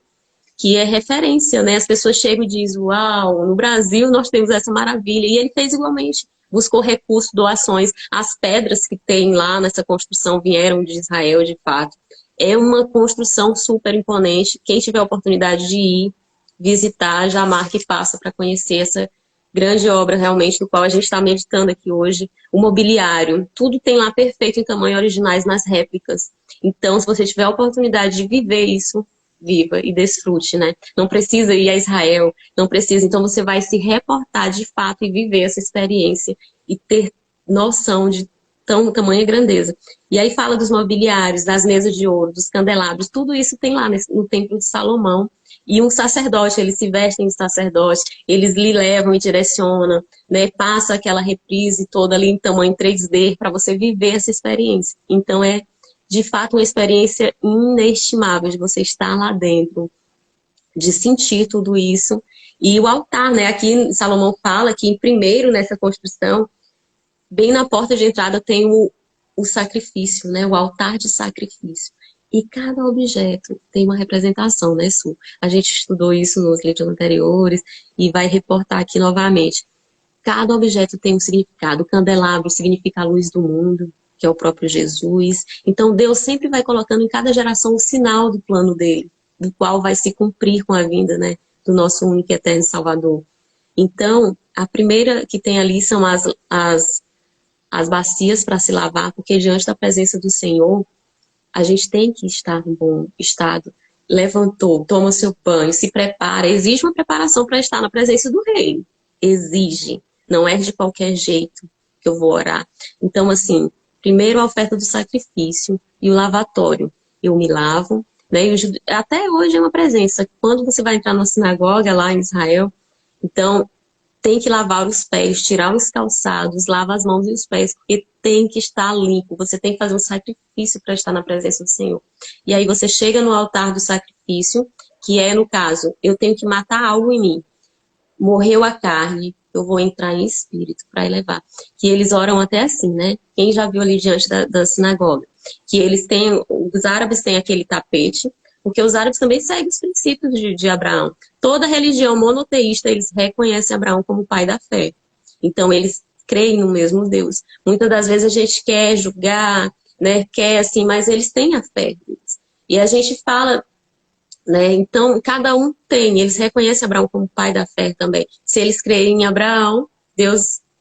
que é referência, né? As pessoas chegam e dizem, uau, no Brasil nós temos essa maravilha. E ele fez igualmente, buscou recursos, doações. As pedras que tem lá nessa construção vieram de Israel, de fato. É uma construção super imponente. Quem tiver a oportunidade de ir visitar, já marca e passa para conhecer essa grande obra realmente, do qual a gente está meditando aqui hoje. O mobiliário, tudo tem lá perfeito em tamanho originais nas réplicas. Então, se você tiver a oportunidade de viver isso, viva e desfrute, né? Não precisa ir a Israel, não precisa. Então você vai se reportar de fato e viver essa experiência e ter noção de tamanha grandeza. E aí fala dos mobiliários, das mesas de ouro, dos candelabros, tudo isso tem lá no Templo de Salomão. E um sacerdote, eles se vestem de sacerdote, eles lhe levam e direcionam, né? Passa aquela reprise toda ali em tamanho 3D para você viver essa experiência. Então de fato, uma experiência inestimável de você estar lá dentro, de sentir tudo isso. E o altar, né? Aqui Salomão fala que primeiro nessa construção, bem na porta de entrada tem o sacrifício, né? O altar de sacrifício. E cada objeto tem uma representação, né, Su? A gente estudou isso nos livros anteriores e vai reportar aqui novamente. Cada objeto tem um significado. O candelabro significa a luz do mundo, que é o próprio Jesus. Então, Deus sempre vai colocando em cada geração um sinal do plano dele, do qual vai se cumprir com a vinda, né, do nosso único e eterno Salvador. Então, a primeira que tem ali são as bacias para se lavar, porque diante da presença do Senhor, a gente tem que estar em bom estado. Levantou, toma seu banho, se prepara. Exige uma preparação para estar na presença do Rei. Exige. Não é de qualquer jeito que eu vou orar. Então, assim, primeiro a oferta do sacrifício e o lavatório. Eu me lavo, né? Até hoje é uma presença. Quando você vai entrar na sinagoga lá em Israel, então tem que lavar os pés, tirar os calçados, lava as mãos e os pés, porque tem que estar limpo. Você tem que fazer um sacrifício para estar na presença do Senhor. E aí você chega no altar do sacrifício, que é, no caso, eu tenho que matar algo em mim. Morreu a carne, eu vou entrar em espírito para elevar. Que eles oram até assim, né? Quem já viu ali diante da sinagoga? Que eles têm, os árabes têm aquele tapete, porque os árabes também seguem os princípios de Abraão. Toda religião monoteísta, eles reconhecem Abraão como pai da fé. Então, eles creem no mesmo Deus. Muitas das vezes a gente quer julgar, né? Quer assim, mas eles têm a fé deles. E a gente fala né? Então, cada um tem, eles reconhecem Abraão como pai da fé também. Se eles creem em Abraão,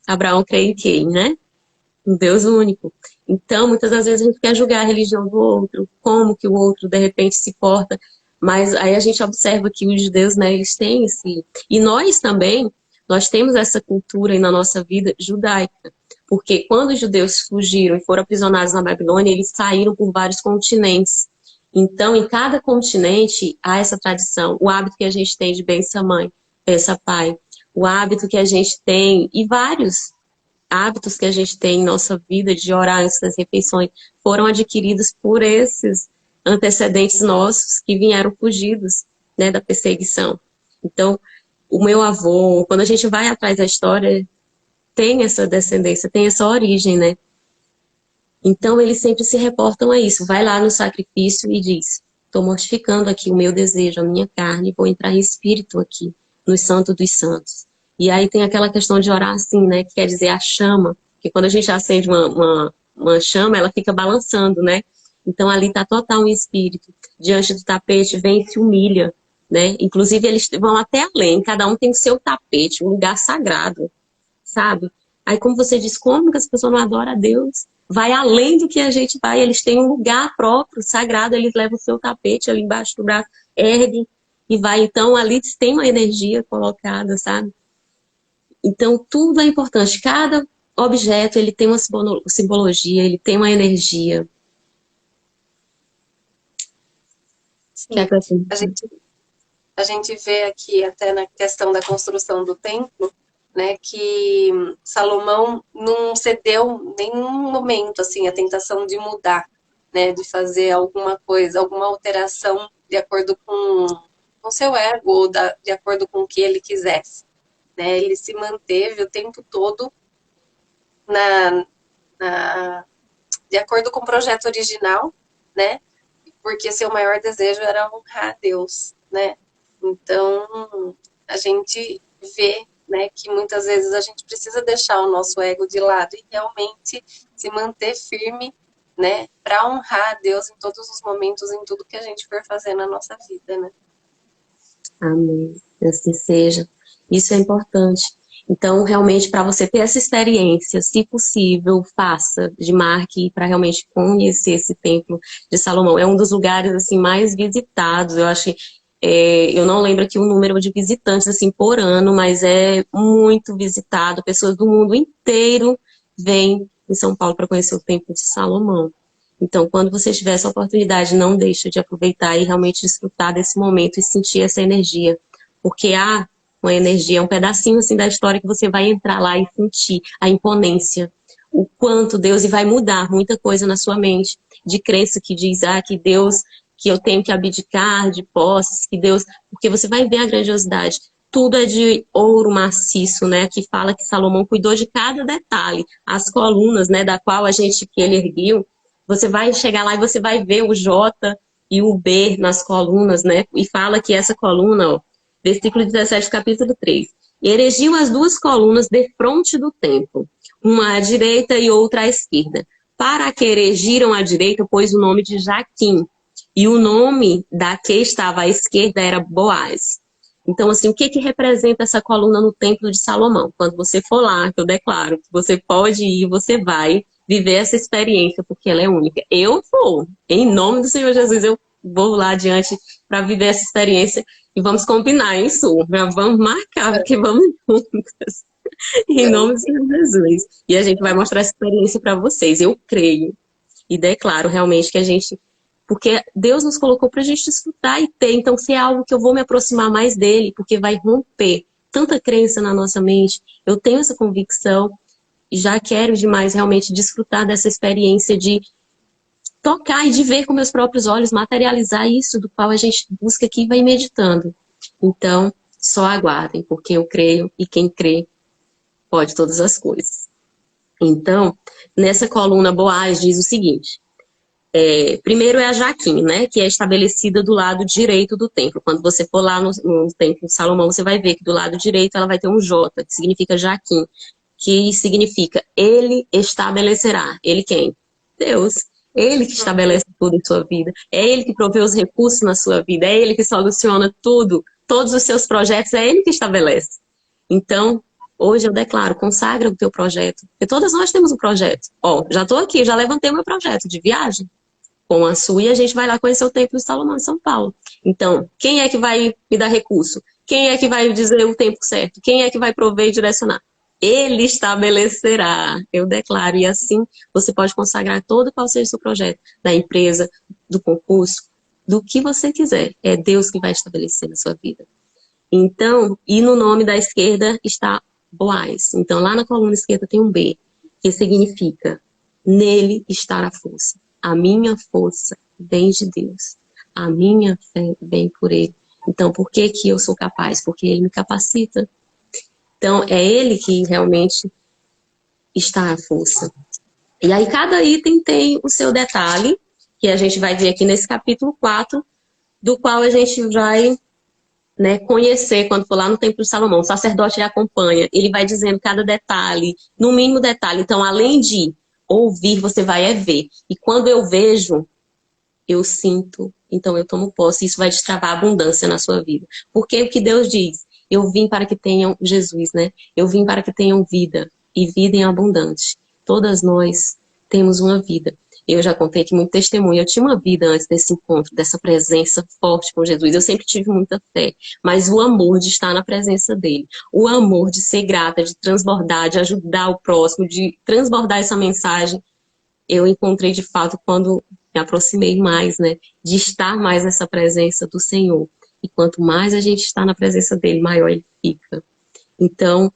Abraão crê em quem, né? Um Deus único. Então, muitas das vezes a gente quer julgar a religião do outro, como que o outro, de repente, se porta. Mas aí a gente observa que os judeus, né, eles têm esse... E nós também, nós temos essa cultura aí na nossa vida judaica. Porque quando os judeus fugiram e foram aprisionados na Babilônia, eles saíram por vários continentes. Então, em cada continente, há essa tradição. O hábito que a gente tem de benção mãe, benção pai. O hábito que a gente tem, e vários hábitos que a gente tem em nossa vida de orar antes das refeições foram adquiridos por esses antecedentes nossos que vieram fugidos, né, da perseguição. Então, o meu avô, quando a gente vai atrás da história, tem essa descendência, tem essa origem, né? Então, eles sempre se reportam a isso. Vai lá no sacrifício e diz, estou mortificando aqui o meu desejo, a minha carne, vou entrar em espírito aqui, no Santo dos Santos. E aí tem aquela questão de orar assim, né? Que quer dizer a chama, que quando a gente acende uma chama, ela fica balançando, né? Então ali está total um espírito. Diante do tapete, vem e se humilha, né? Inclusive eles vão até além, cada um tem o seu tapete, um lugar sagrado, sabe? Aí como você diz, como que as pessoas não adoram a Deus? Vai além do que a gente vai, eles têm um lugar próprio, sagrado, eles levam o seu tapete ali embaixo do braço, erguem e vai. Então ali tem uma energia colocada, sabe? Então, tudo é importante. Cada objeto, ele tem uma simbologia, ele tem uma energia. Sim. A gente vê aqui, até na questão da construção do templo, né, que Salomão não cedeu em nenhum momento, assim, a tentação de mudar, né, de fazer alguma coisa, alguma alteração de acordo com o seu ego, ou de acordo com o que ele quisesse. Né, ele se manteve o tempo todo de acordo com o projeto original, né? Porque seu maior desejo era honrar a Deus, né? Então, a gente vê, né, que muitas vezes a gente precisa deixar o nosso ego de lado e realmente se manter firme, né, para honrar a Deus em todos os momentos, em tudo que a gente for fazer na nossa vida, né? Amém. Assim seja. Isso é importante. Então, realmente, para você ter essa experiência, se possível, faça, marque para realmente conhecer esse templo de Salomão. É um dos lugares assim mais visitados. Eu acho, eu não lembro aqui o número de visitantes assim por ano, mas é muito visitado. Pessoas do mundo inteiro vêm em São Paulo para conhecer o templo de Salomão. Então, quando você tiver essa oportunidade, não deixe de aproveitar e realmente desfrutar desse momento e sentir essa energia. Porque há uma energia, um pedacinho assim da história que você vai entrar lá e sentir a imponência, o quanto Deus, e vai mudar muita coisa na sua mente, de crença que diz, que Deus, que eu tenho que abdicar de posses, que Deus, porque você vai ver a grandiosidade. Tudo é de ouro maciço, né? Que fala que Salomão cuidou de cada detalhe. As colunas, né, que ele erguiu, você vai chegar lá e você vai ver o J e o B nas colunas, né? E fala que essa coluna, ó, versículo 17, capítulo 3. Erigiu as duas colunas defronte do templo, uma à direita e outra à esquerda. Para a que erigiram à direita, pôs o nome de Jaquim, e o nome da que estava à esquerda era Boaz. Então, assim, o que representa essa coluna no templo de Salomão? Quando você for lá, que eu declaro que você pode ir, você vai viver essa experiência, porque ela é única. Eu vou, em nome do Senhor Jesus, eu vou lá adiante para viver essa experiência. E vamos combinar, hein, Su? Vamos marcar, porque vamos juntas. Em nome do Senhor Jesus. E a gente vai mostrar essa experiência para vocês. Eu creio e declaro realmente que a gente... Porque Deus nos colocou para a gente desfrutar e ter. Então, se é algo que eu vou me aproximar mais dele, porque vai romper tanta crença na nossa mente, eu tenho essa convicção e já quero demais realmente desfrutar dessa experiência de tocar e de ver com meus próprios olhos, materializar isso do qual a gente busca aqui e vai meditando. Então, só aguardem, porque eu creio e quem crê pode todas as coisas. Então, nessa coluna Boaz diz o seguinte, primeiro é a Jaquim, né, que é estabelecida do lado direito do templo. Quando você for lá no templo de Salomão, você vai ver que do lado direito ela vai ter um J, que significa Jaquim, que significa ele estabelecerá. Ele quem? Deus. Ele que estabelece tudo em sua vida. É Ele que provê os recursos na sua vida. É Ele que soluciona tudo. Todos os seus projetos, é Ele que estabelece. Então, hoje eu declaro, consagra o teu projeto. Porque todas nós temos um projeto. Ó, já estou aqui, já levantei o meu projeto de viagem com a sua e a gente vai lá conhecer o Templo de Salomão em São Paulo. Então, quem é que vai me dar recurso? Quem é que vai dizer o tempo certo? Quem é que vai prover e direcionar? Ele estabelecerá, eu declaro, e assim você pode consagrar todo qual seja o seu projeto, da empresa, do concurso, do que você quiser. É Deus que vai estabelecer na sua vida. Então, e no nome da esquerda está Boaz. Então, lá na coluna esquerda tem um B, que significa nele está a força. A minha força vem de Deus. A minha fé vem por ele. Então, por que que eu sou capaz? Porque ele me capacita. Então, é ele que realmente está a força. E aí, cada item tem o seu detalhe, que a gente vai ver aqui nesse capítulo 4, do qual a gente vai, né, conhecer quando for lá no Templo de Salomão. O sacerdote ele acompanha, ele vai dizendo cada detalhe, no mínimo detalhe. Então, além de ouvir, você vai ver. E quando eu vejo, eu sinto, então eu tomo posse. Isso vai destravar abundância na sua vida. Porque o que Deus diz? Eu vim para que tenham Jesus, né? Eu vim para que tenham vida, e vida em abundante. Todas nós temos uma vida. Eu já contei aqui muito testemunho. Eu tinha uma vida antes desse encontro, dessa presença forte com Jesus. Eu sempre tive muita fé, mas o amor de estar na presença dele, o amor de ser grata, de transbordar, de ajudar o próximo, de transbordar essa mensagem, eu encontrei de fato quando me aproximei mais, né, de estar mais nessa presença do Senhor. E quanto mais a gente está na presença dele, maior ele fica. Então,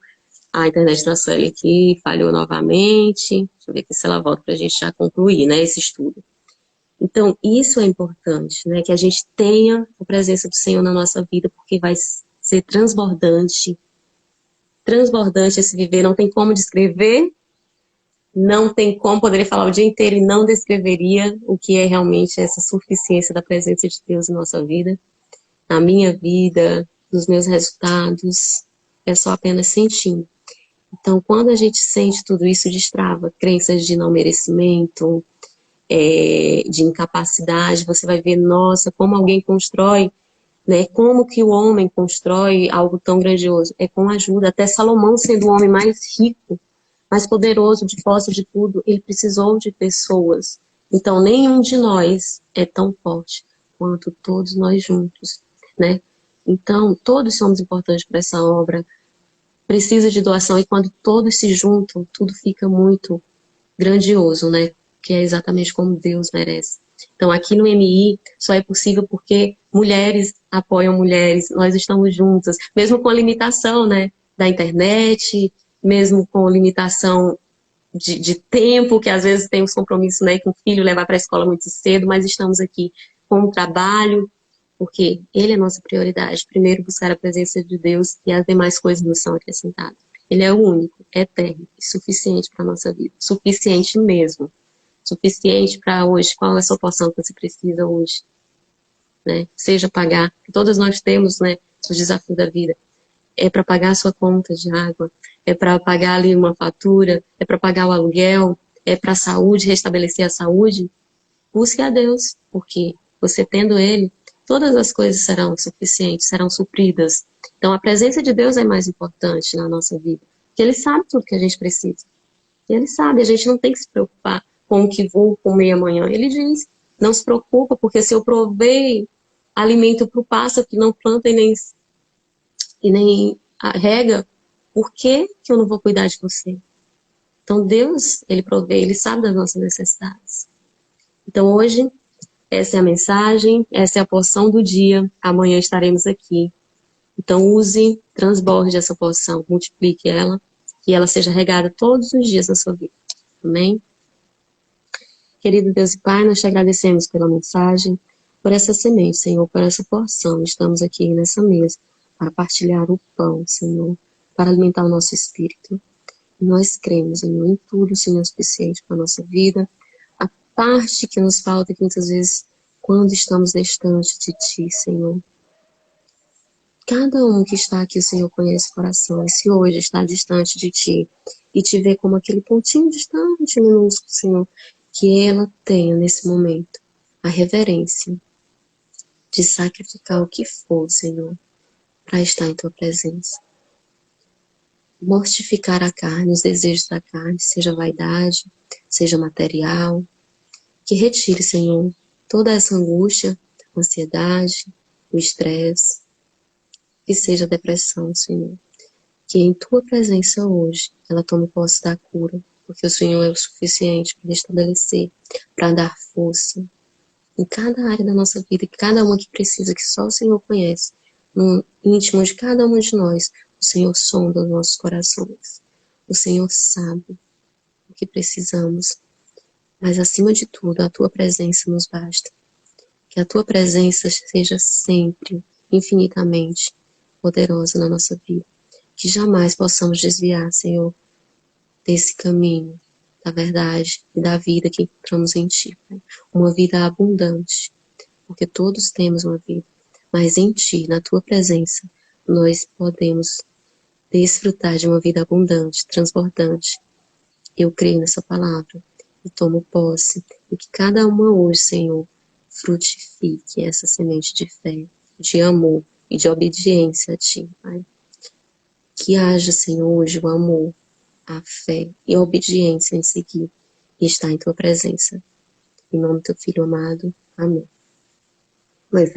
a internet da Sueli aqui falhou novamente. Deixa eu ver aqui se ela volta para a gente já concluir, né, esse estudo. Então, isso é importante, né, que a gente tenha a presença do Senhor na nossa vida, porque vai ser transbordante. Transbordante esse viver, não tem como descrever. Não tem como, poderia falar o dia inteiro e não descreveria o que é realmente essa suficiência da presença de Deus em nossa vida, na minha vida, nos meus resultados, é só apenas sentindo. Então, quando a gente sente tudo isso, destrava crenças de não merecimento, de incapacidade, você vai ver, nossa, como alguém constrói, né? Como que o homem constrói algo tão grandioso? É com ajuda. Até Salomão, sendo o homem mais rico, mais poderoso, de posse de tudo, ele precisou de pessoas. Então, nenhum de nós é tão forte quanto todos nós juntos, né? Então, todos somos importantes para essa obra. Precisa de doação, e quando todos se juntam, tudo fica muito grandioso, né? Que é exatamente como Deus merece. Então, aqui no MI, só é possível porque mulheres apoiam mulheres, nós estamos juntas, mesmo com a limitação, né, da internet, mesmo com limitação de tempo, que às vezes tem os compromissos, né, com o filho levar para a escola muito cedo, mas estamos aqui com o trabalho, porque ele é a nossa prioridade. Primeiro, buscar a presença de Deus, e as demais coisas nos são acrescentadas. Ele é o único, eterno e suficiente para a nossa vida. Suficiente mesmo. Suficiente para hoje. Qual é a sua porção que você precisa hoje? Né? Seja pagar, todos nós temos, né, os desafios da vida. É para pagar a sua conta de água, é para pagar ali uma fatura, é para pagar o aluguel, é para a saúde, restabelecer a saúde. Busque a Deus, porque você tendo Ele, todas as coisas serão suficientes, serão supridas. Então, a presença de Deus é mais importante na nossa vida, porque Ele sabe tudo que a gente precisa. Ele sabe, a gente não tem que se preocupar com o que vou comer amanhã. Ele diz, não se preocupa, porque se eu provei alimento para o pássaro que não planta e nem rega, por que que eu não vou cuidar de você? Então, Deus, Ele provê, Ele sabe das nossas necessidades. Então, hoje, essa é a mensagem, essa é a porção do dia. Amanhã estaremos aqui. Então, use, transborde essa porção, multiplique ela, que ela seja regada todos os dias na sua vida. Amém? Querido Deus e Pai, nós te agradecemos pela mensagem, por essa semente, Senhor, por essa porção. Estamos aqui nessa mesa para partilhar o pão, Senhor, para alimentar o nosso espírito. E nós cremos, Senhor, em tudo, Senhor, é suficiente para a nossa vida. A parte que nos falta, que muitas vezes, quando estamos distantes de Ti, Senhor. Cada um que está aqui, o Senhor conhece o coração. E se hoje está distante de Ti, e te vê como aquele pontinho distante, minúsculo, Senhor, que ela tenha nesse momento a reverência de sacrificar o que for, Senhor, para estar em tua presença. Mortificar a carne, os desejos da carne, seja vaidade, seja material. Que retire, Senhor, toda essa angústia, ansiedade, o estresse, que seja depressão, Senhor. Que em tua presença hoje ela tome posse da cura, porque o Senhor é o suficiente para estabelecer, para dar força em cada área da nossa vida, e cada uma que precisa, que só o Senhor conhece, no íntimo de cada um de nós, o Senhor sonda os nossos corações. O Senhor sabe o que precisamos, mas acima de tudo, a tua presença nos basta. Que a tua presença seja sempre, infinitamente poderosa na nossa vida. Que jamais possamos desviar, Senhor, desse caminho, da verdade e da vida que encontramos em Ti, Pai. Uma vida abundante, porque todos temos uma vida, mas em Ti, na Tua presença, nós podemos desfrutar de uma vida abundante, transbordante. Eu creio nessa palavra e tomo posse, e que cada uma hoje, Senhor, frutifique essa semente de fé, de amor e de obediência a Ti, Pai. Que haja, Senhor, hoje o amor, a fé e a obediência em seguir e estar em Tua presença. Em nome do Teu Filho amado. Amém. Mas